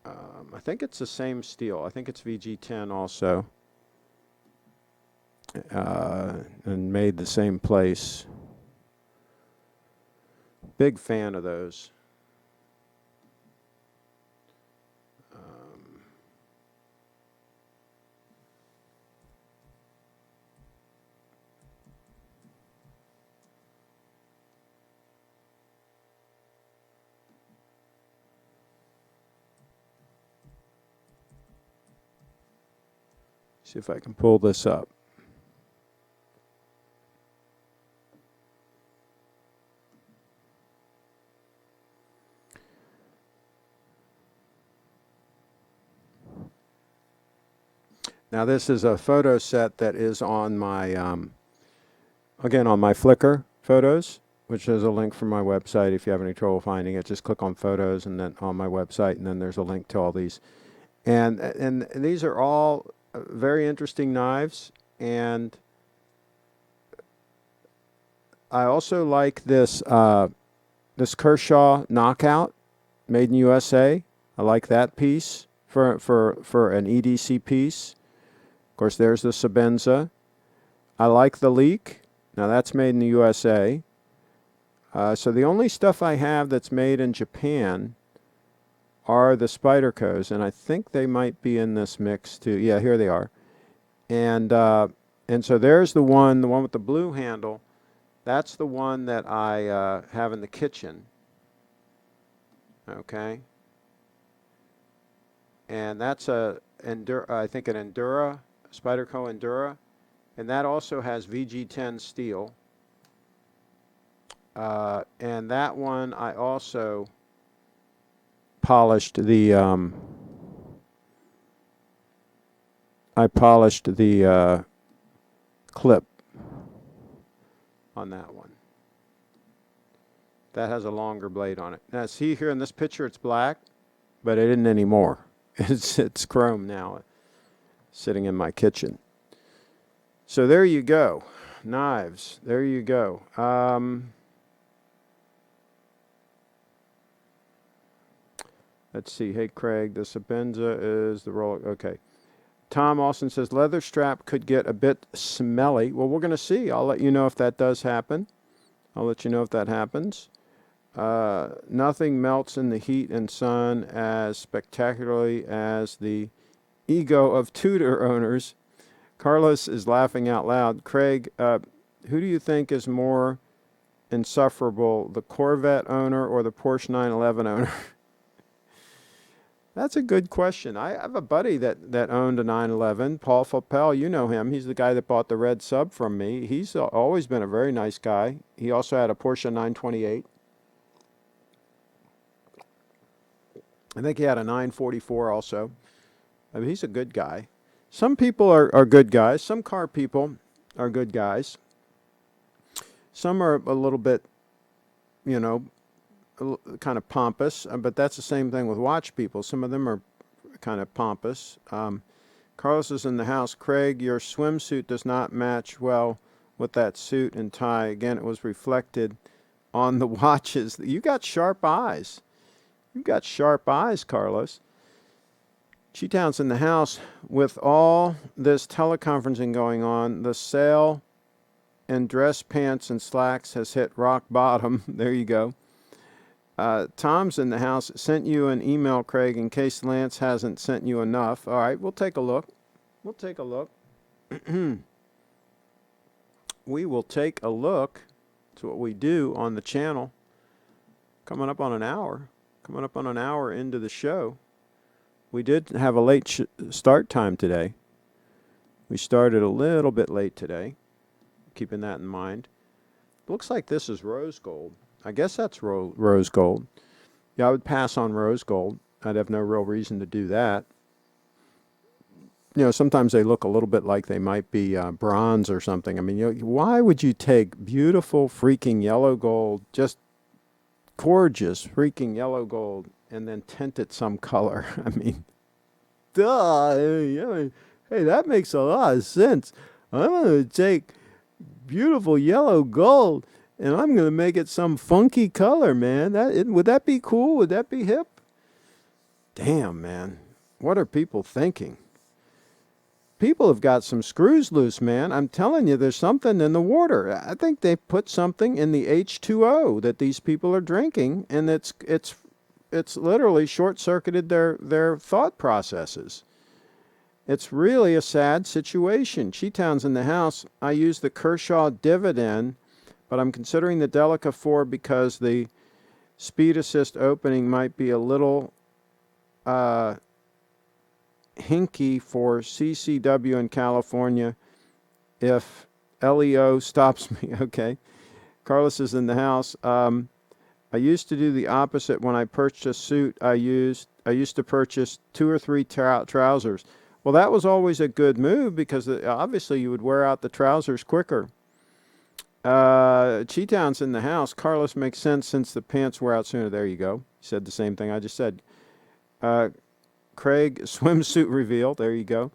I think it's the same steel. I think it's VG10 also, and made the same place. Big fan of those. See if I can pull this up. Now this is a photo set that is on my, again, on my Flickr photos, which is a link from my website. If you have any trouble finding it, just click on photos and then on my website, and then there's a link to all these. And these are all very interesting knives, and I also like this this Kershaw Knockout, made in USA. I like that piece for an EDC piece. Of course, there's the Sabenza. I like the Leek. Now that's made in the USA. So the only stuff I have that's made in Japan are the Spydercos, and I think they might be in this mix too. Yeah, here they are. And so there's the one with the blue handle. That's the one that I have in the kitchen. Okay. And that's I think an Endura, Spyderco Endura, and that also has VG10 steel. And that one I also polished the clip on that one. That has a longer blade on it. Now see here in this picture it's black, but it isn't anymore. It's chrome now, sitting in my kitchen. So there you go, knives. There you go. Let's see. Hey Craig, the Sabenza is the roll. Okay. Tom Austin says leather strap could get a bit smelly. Well, we're going to see. I'll let you know if that does happen. I'll let you know if that happens. Nothing melts in the heat and sun as spectacularly as the ego of Tudor owners. Carlos is laughing out loud. Craig, who do you think is more insufferable, the Corvette owner or the Porsche 911 owner? That's a good question. I have a buddy that owned a 911, Paul Foppel. You know him. He's the guy that bought the red sub from me. He's always been a very nice guy. He also had a Porsche 928. I think he had a 944 also. I mean, he's a good guy. Some people are good guys. Some car people are good guys. Some are a little bit, you know, kind of pompous, but that's the same thing with watch people. Some of them are kind of pompous. Carlos is in the house. Craig, your swimsuit does not match well with that suit and tie. Again, it was reflected on the watches. You got sharp eyes. You've got sharp eyes, Carlos. Cheetown's in the house. With all this teleconferencing going on, the sale in dress pants and slacks has hit rock bottom. There you go. Tom's in the house. Sent you an email, Craig, in case Lance hasn't sent you enough. All right, we'll take a look. We'll take a look. We will take a look. That's what we do on the channel. Coming up on an hour. Coming up on an hour into the show. We did have a late start time today. We started a little bit late today. Keeping that in mind. Looks like this is rose gold. I guess that's rose gold. Yeah, I would pass on rose gold. I'd have no real reason to do that. sometimes they look a little bit like they might be bronze or something. I mean, why would you take beautiful freaking yellow gold, just gorgeous freaking yellow gold, and then tint it some color? I mean, duh. Hey, that makes a lot of sense. I'm going to take beautiful yellow gold and I'm going to make it some funky color, man. Would that be cool? Would that be hip? Damn, man. What are people thinking? People have got some screws loose, man. I'm telling you, there's something in the water. I think they put something in the H2O that these people are drinking, and it's literally short-circuited their thought processes. It's really a sad situation. Cheetown's in the house. I use the Kershaw dividend, but I'm considering the Delica 4 because the speed assist opening might be a little hinky for CCW in California if LEO stops me. Okay. Carlos is in the house. I used to do the opposite when I purchased a suit. I used to purchase 2 or 3 trousers. Well, that was always a good move because obviously you would wear out the trousers quicker. Cheetown's in the house. Carlos makes sense since the pants wear out sooner. There you go. He said the same thing I just said. Craig, swimsuit reveal. There you go.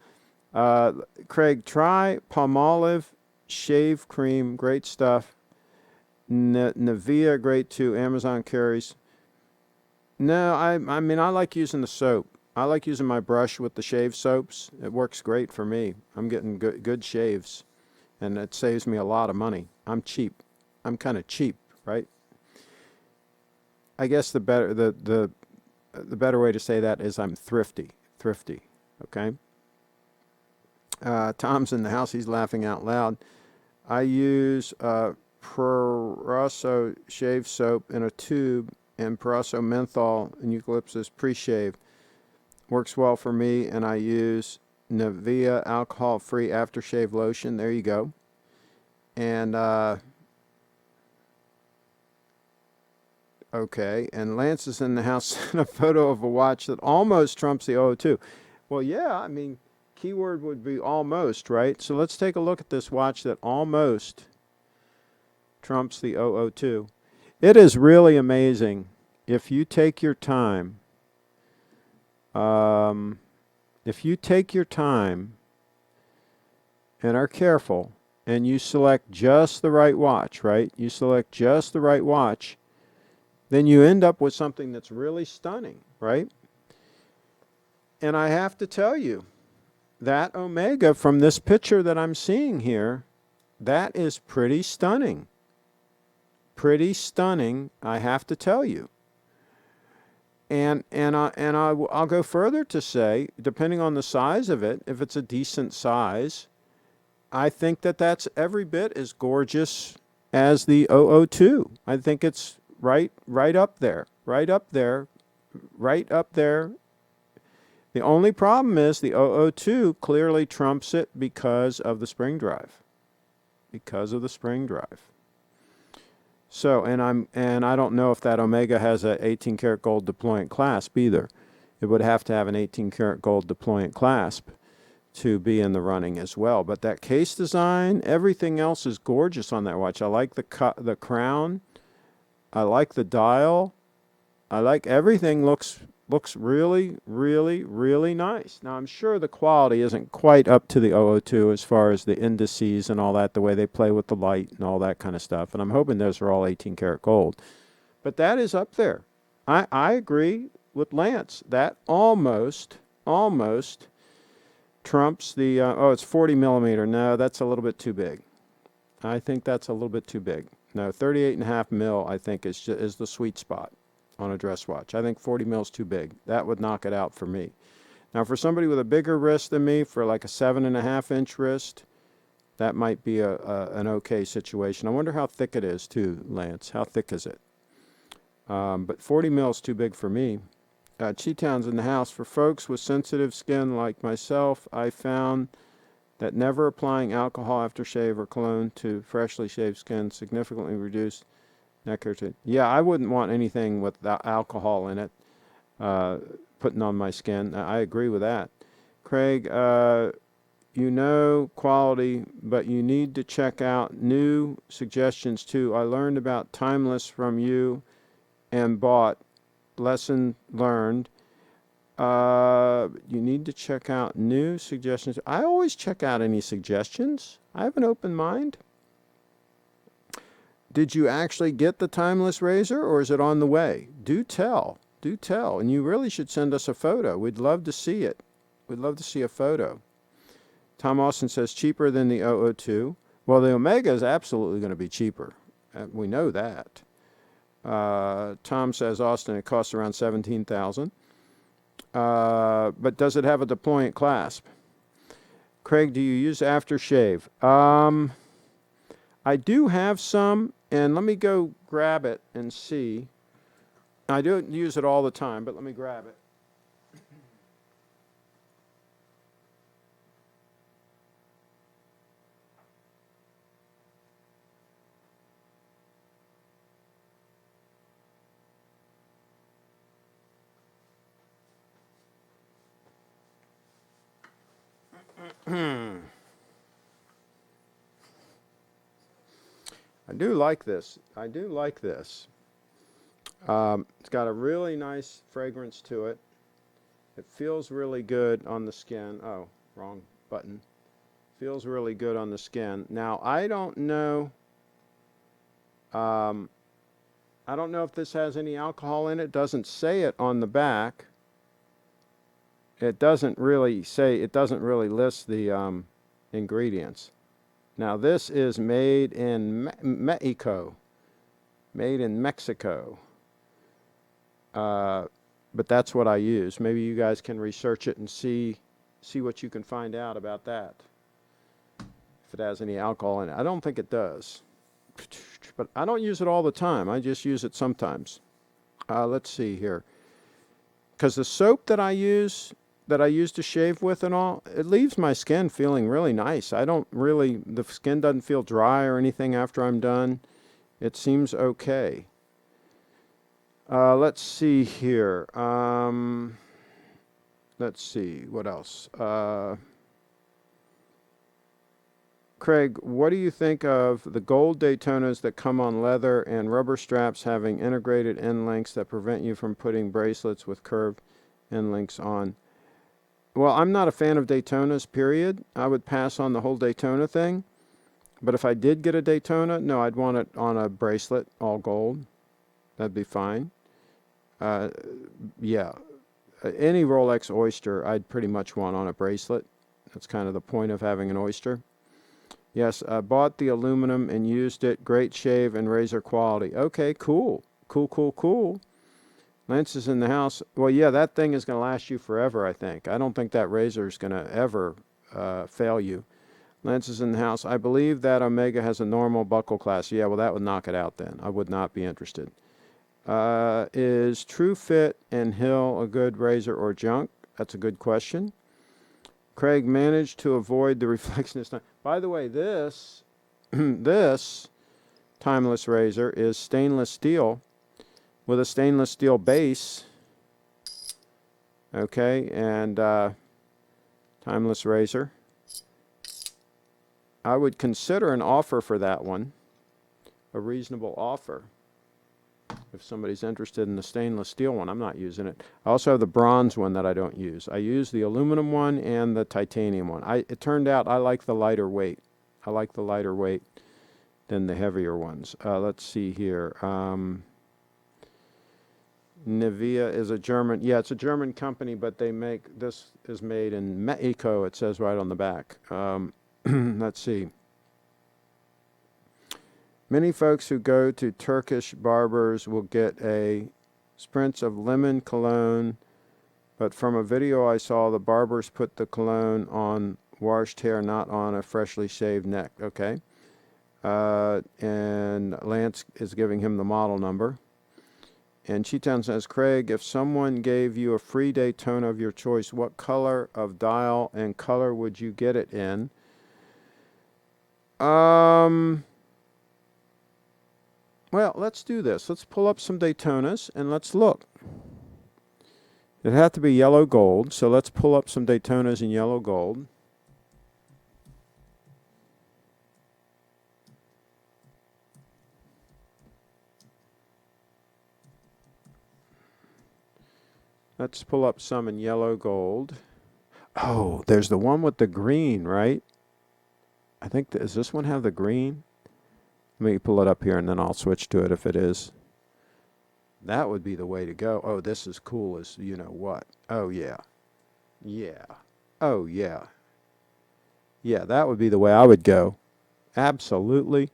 Craig, try Palmolive shave cream. Great stuff. Nivea, great too. Amazon carries. No, I mean, I like using the soap. I like using my brush with the shave soaps. It works great for me. I'm getting good shaves, and it saves me a lot of money. I'm cheap. I'm kind of cheap, right? I guess the better way to say that is I'm thrifty. Thrifty, okay? Tom's in the house. He's laughing out loud. I use Proraso shave soap in a tube and Proraso menthol and eucalyptus pre-shave. Works well for me, and I use Nivea alcohol-free aftershave lotion. There you go. And okay, and Lance is in the house. Sent a photo of a watch that almost trumps the 002. Well, yeah, I mean, keyword would be almost, right? So let's take a look at this watch that almost trumps the 002. It is really amazing if you take your time. If you take your time and are careful and you select just the right watch, right? You select just the right watch, then you end up with something that's really stunning, right? And I have to tell you, that Omega from this picture that I'm seeing here, that is pretty stunning. Pretty stunning, I have to tell you. And I'll go further to say, depending on the size of it, if it's a decent size, I think that's every bit as gorgeous as the 002. I think it's right up there, right up there, right up there. The only problem is the 002 clearly trumps it because of the spring drive. Because of the spring drive. So, and I don't know if that Omega has a 18 karat gold deployant clasp either. It would have to have an 18 karat gold deployant clasp to be in the running as well. But that case design, everything else is gorgeous on that watch. I like the crown. I like the dial. I like everything looks really, really, really nice. Now, I'm sure the quality isn't quite up to the 002 as far as the indices and all that, the way they play with the light and all that kind of stuff. And I'm hoping those are all 18 karat gold. But that is up there. I agree with Lance. That almost trumps the, it's 40 millimeter. No, that's a little bit too big. I think that's a little bit too big. No, 38.5 mil, I think, is the sweet spot on a dress watch. I think 40 mil is too big. That would knock it out for me. Now, for somebody with a bigger wrist than me, for like a 7.5-inch wrist, that might be an okay situation. I wonder how thick it is, too, Lance. How thick is it? But 40 mil is too big for me. Cheetown's in the house. For folks with sensitive skin like myself, I found that never applying alcohol after shave or cologne to freshly shaved skin significantly reduced neck irritation. Yeah, I wouldn't want anything with alcohol in it putting on my skin. I agree with that. Craig, you know quality, but you need to check out new suggestions too. I learned about Timeless from you and bought. Lesson learned. You need to check out new suggestions. I always check out any suggestions. I have an open mind. Did you actually get the Timeless razor, or is it on the way? Do tell. Do tell. And you really should send us a photo. We'd love to see it. We'd love to see a photo. Tom Austin says cheaper than the 002. Well, the Omega is absolutely going to be cheaper. We know that. Tom says, Austin, it costs around $17,000. But does it have a deployant clasp? Craig, do you use aftershave? I do have some, and let me go grab it and see. I don't use it all the time, but let me grab it. I do like this. I do like this. It's got a really nice fragrance to it. It feels really good on the skin. Oh, wrong button. Feels really good on the skin. Now, I don't know if this has any alcohol in it. It doesn't say it on the back. It doesn't really list the ingredients. Now, this is made in Mexico. Made in Mexico. But that's what I use. Maybe you guys can research it and see what you can find out about that. If it has any alcohol in it. I don't think it does. But I don't use it all the time. I just use it sometimes. Let's see here. Because the soap that I use to shave with and all, it leaves my skin feeling really nice. The skin doesn't feel dry or anything after I'm done. It seems okay. Let's see here. Let's see, what else? Craig, what do you think of the gold Daytonas that come on leather and rubber straps having integrated end links that prevent you from putting bracelets with curved end links on? Well, I'm not a fan of Daytonas, period. I would pass on the whole Daytona thing. But if I did get a Daytona, no, I'd want it on a bracelet, all gold. That'd be fine. Yeah. Any Rolex Oyster, I'd pretty much want on a bracelet. That's kind of the point of having an Oyster. Yes, I bought the aluminum and used it. Great shave and razor quality. Okay, cool. Cool. Lance is in the house. Well, yeah, that thing is going to last you forever, I think. I don't think that razor is going to ever fail you. Lance is in the house. I believe that Omega has a normal buckle class. Yeah, well, that would knock it out then. I would not be interested. Is True Fit and Hill a good razor or junk? That's a good question. Craig managed to avoid the reflection this time. By the way, this Timeless razor is stainless steel with a stainless steel base. Okay, and Timeless razor. I would consider an offer for that one, a reasonable offer. If somebody's interested in the stainless steel one, I'm not using it. I also have the bronze one that I don't use. I use the aluminum one and the titanium one. It turned out I like the lighter weight. I like the lighter weight than the heavier ones. Let's see here. Nivea is a German. Yeah, it's a German company, but this is made in Mexico. It says right on the back. Let's see. Many folks who go to Turkish barbers will get a spritz of lemon cologne, but from a video I saw, the barbers put the cologne on washed hair, not on a freshly shaved neck. Okay. And Lance is giving him the model number. And Cheetown says, Craig, if someone gave you a free Daytona of your choice, what color of dial and color would you get it in? Well, let's do this. Let's pull up some Daytonas and let's look. It had to be yellow gold, so let's pull up some Daytonas in yellow gold. Let's pull up some in yellow gold. Oh, there's the one with the green, right? I think, does this one have the green? Let me pull it up here and then I'll switch to it if it is. That would be the way to go. Oh, this is cool as you know what. Oh, yeah. Yeah. Oh, yeah. Yeah, that would be the way I would go. Absolutely.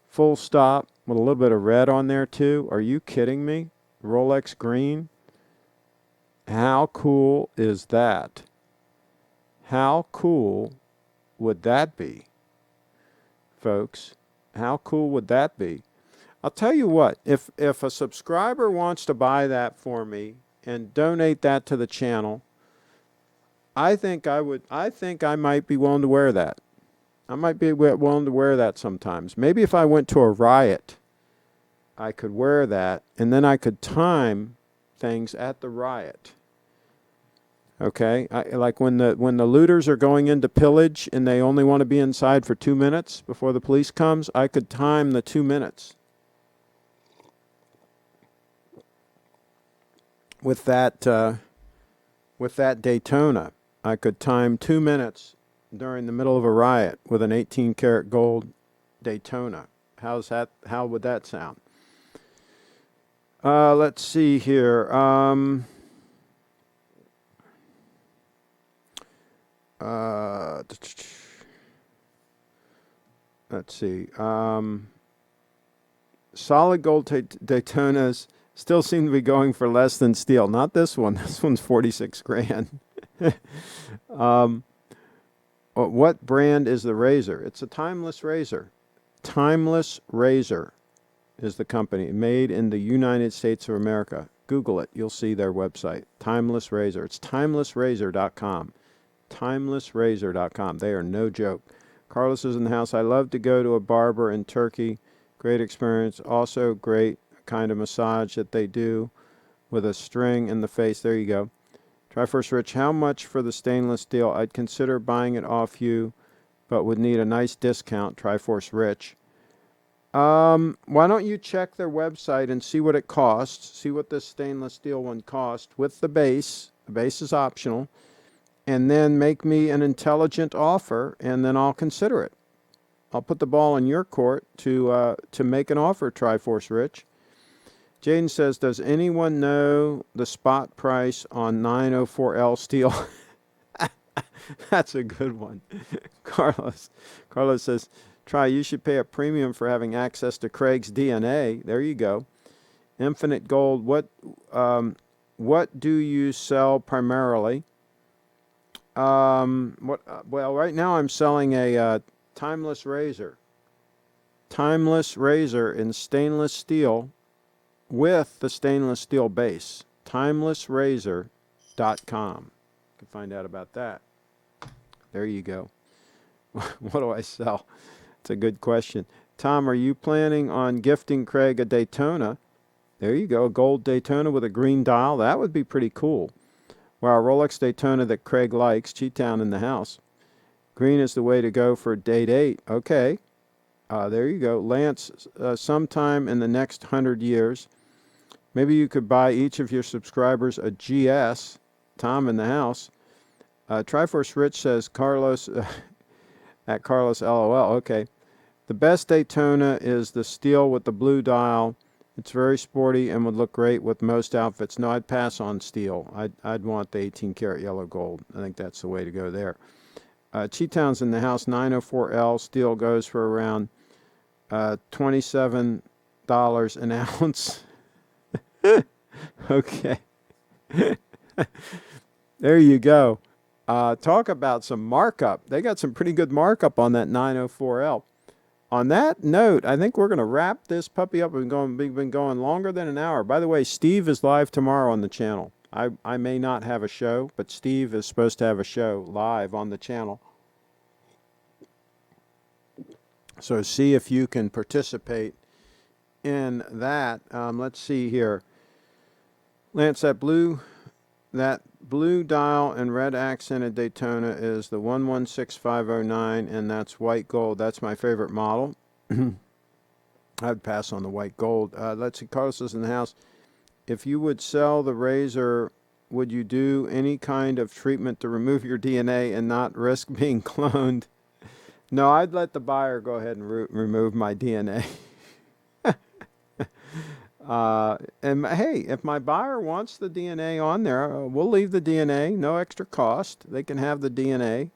Full stop with a little bit of red on there too. Are you kidding me? Rolex green. How cool is that? How cool would that be, folks? How cool would that be? I'll tell you what, if a subscriber wants to buy that for me and donate that to the channel, I think I might be willing to wear that. I might be willing to wear that sometimes. Maybe if I went to a riot, I could wear that, and then I could time things at the riot. Okay, like when the looters are going in to pillage and they only want to be inside for 2 minutes before the police comes, I could time the 2 minutes. With that Daytona, I could time 2 minutes during the middle of a riot with an 18 karat gold Daytona. How's that? How would that sound? Let's see here. Let's see. Solid gold Daytonas still seem to be going for less than steel. Not this one. This one's 46 grand. What brand is the razor? It's a Timeless razor. Timeless Razor is the company, made in the United States of America. Google it. You'll see their website. Timeless Razor. It's timelessrazor.com. Timelessrazor.com. They are no joke. Carlos is in the house. I love to go to a barber in Turkey. Great experience. Also great kind of massage that they do with a string in the face. There you go. Triforce Rich, how much for the stainless steel? I'd consider buying it off you, but would need a nice discount. Triforce Rich. Why don't you check their website and see what it costs? See what this stainless steel one costs with the base. The base is optional. And then make me an intelligent offer, and then I'll consider it. I'll put the ball in your court to make an offer, Triforce Rich. Jaden says, does anyone know the spot price on 904L steel? That's a good one. Carlos says, you should pay a premium for having access to Craig's DNA. There you go. Infinite Gold, what do you sell primarily? Well, right now I'm selling a Timeless razor. Timeless razor in stainless steel with the stainless steel base. Timelessrazor.com. You can find out about that. There you go. What do I sell? It's a good question. Tom, are you planning on gifting Craig a Daytona? There you go, a gold Daytona with a green dial. That would be pretty cool. Wow, Rolex Daytona that Craig likes. Cheetown in the house. Green is the way to go for date 8. Okay. There you go. Lance, sometime in the next 100 years, maybe you could buy each of your subscribers a GS. Tom in the house. Triforce Rich says, Carlos, at Carlos LOL. Okay. The best Daytona is the steel with the blue dial. It's very sporty and would look great with most outfits. No, I'd pass on steel. I'd want the 18 karat yellow gold. I think that's the way to go there. Cheetown's in the house. 904L steel goes for around $27 an ounce. Okay. There you go. Talk about some markup. They got some pretty good markup on that 904L. On that note, I think we're going to wrap this puppy up. We've been going longer than an hour. By the way, Steve is live tomorrow on the channel. I may not have a show, but Steve is supposed to have a show live on the channel. So see if you can participate in that. Let's see here. Lance, that blue that blue dial and red accented Daytona is the 116509, and that's white gold. That's my favorite model. I'd pass on the white gold. Let's see, Carlos is in the house. If you would sell the razor, would you do any kind of treatment to remove your DNA and not risk being cloned? No, I'd let the buyer go ahead and remove my DNA. And hey, if my buyer wants the DNA on there, we'll leave the DNA, no extra cost. They can have the DNA,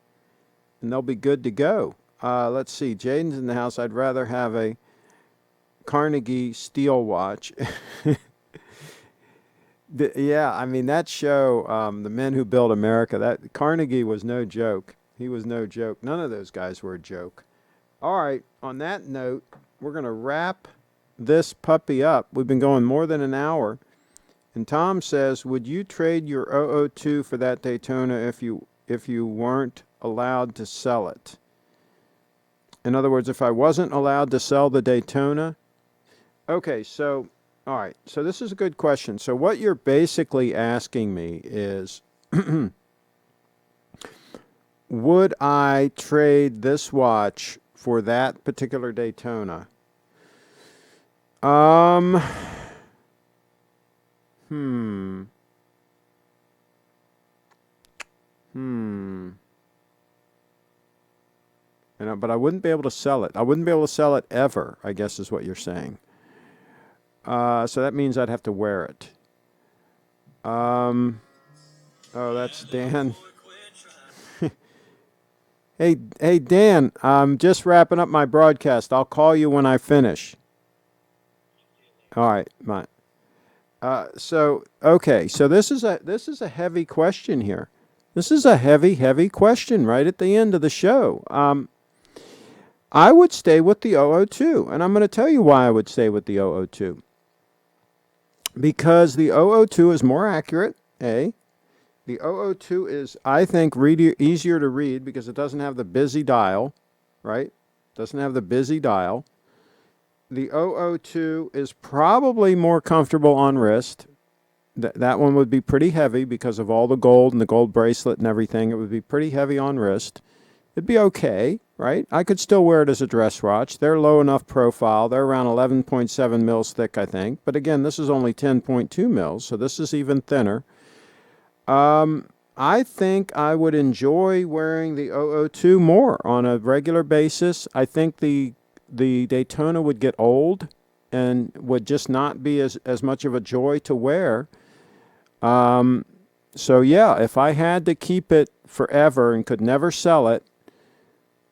and they'll be good to go. Let's see, Jaden's in the house. I'd rather have a Carnegie steel watch. Yeah, I mean, that show, The Men Who Built America, that Carnegie was no joke. He was no joke. None of those guys were a joke. All right, on that note, we're going to wrap this puppy up. We've been going more than an hour. And Tom says, would you trade your 002 for that Daytona if you weren't allowed to sell it? In other words, if I wasn't allowed to sell the Daytona? Okay, so, all right. So this is a good question. So what you're basically asking me is, would I trade this watch for that particular Daytona? Hmm. But I wouldn't be able to sell it. I wouldn't be able to sell it ever, I guess is what you're saying. So that means I'd have to wear it. Oh, that's Dan. Hey, Dan, I'm just wrapping up my broadcast. I'll call you when I finish. All right, bye. So this is a heavy question here. This is a heavy question right at the end of the show. I would stay with the 002, and I'm going to tell you why I would stay with the 002. Because the 002 is more accurate, A. The 002 is, I think, easier to read because it doesn't have the busy dial, right? Doesn't have the busy dial. The 002 is probably more comfortable on wrist. That one would be pretty heavy because of all the gold and the gold bracelet and everything. It would be pretty heavy on wrist. It'd be okay, right? I could still wear it as a dress watch. They're low enough profile. They're around 11.7 mils thick, I think. But again, this is only 10.2 mils, so this is even thinner. I think I would enjoy wearing the 002 more on a regular basis. I think the Daytona would get old and would just not be as much of a joy to wear. So yeah, if I had to keep it forever and could never sell it,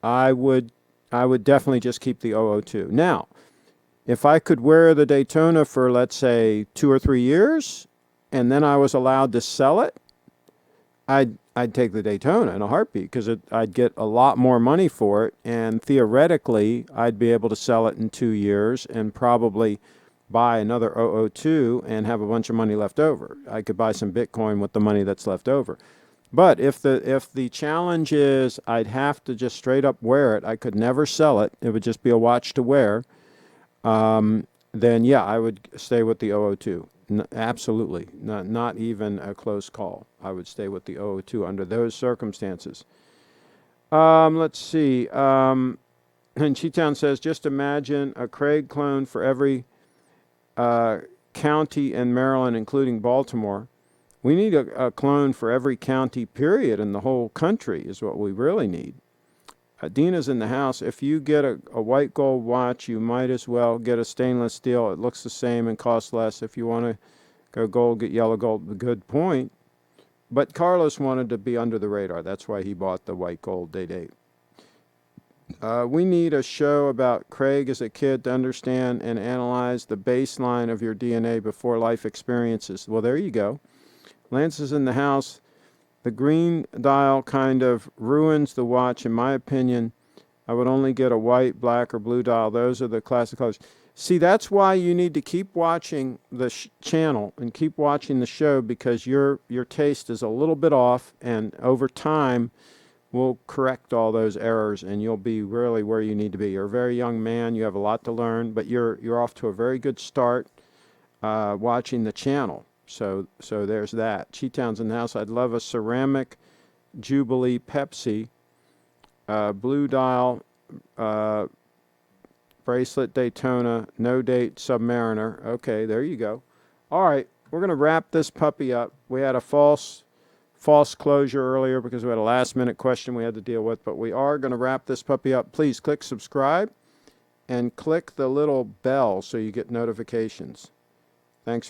I would definitely just keep the 002. Now, if I could wear the Daytona for, let's say, 2 or 3 years, and then I was allowed to sell it, I'd take the Daytona in a heartbeat because I'd get a lot more money for it, and theoretically, I'd be able to sell it in 2 years and probably buy another 002 and have a bunch of money left over. I could buy some Bitcoin with the money that's left over. But if the challenge is I'd have to just straight up wear it, I could never sell it, it would just be a watch to wear, then yeah, I would stay with the 002. Absolutely. Not even a close call. I would stay with the 002 under those circumstances. Let's see. And Cheetown says, just imagine a Craig clone for every county in Maryland, including Baltimore. We need a clone for every county, period, in the whole country is what we really need. Dina's in the house. If you get a white gold watch, you might as well get a stainless steel. It looks the same and costs less. If you want to go gold, get yellow gold. Good point. But Carlos wanted to be under the radar. That's why he bought the white gold Day-Date. We need a show about Craig as a kid to understand and analyze the baseline of your DNA before life experiences. Well, there you go. Lance is in the house. The green dial kind of ruins the watch, in my opinion. I would only get a white, black, or blue dial. Those are the classic colors. See, that's why you need to keep watching the channel and keep watching the show, because your taste is a little bit off, and over time we'll correct all those errors, and you'll be really where you need to be. You're a very young man. You have a lot to learn, but you're off to a very good start watching the channel. So there's that. Cheetown's in the house. I'd love a ceramic Jubilee Pepsi, blue dial, bracelet Daytona, no date Submariner. Okay, there you go. All right, we're going to wrap this puppy up. We had a false closure earlier because we had a last minute question we had to deal with, but we are going to wrap this puppy up. Please click subscribe and click the little bell so you get notifications.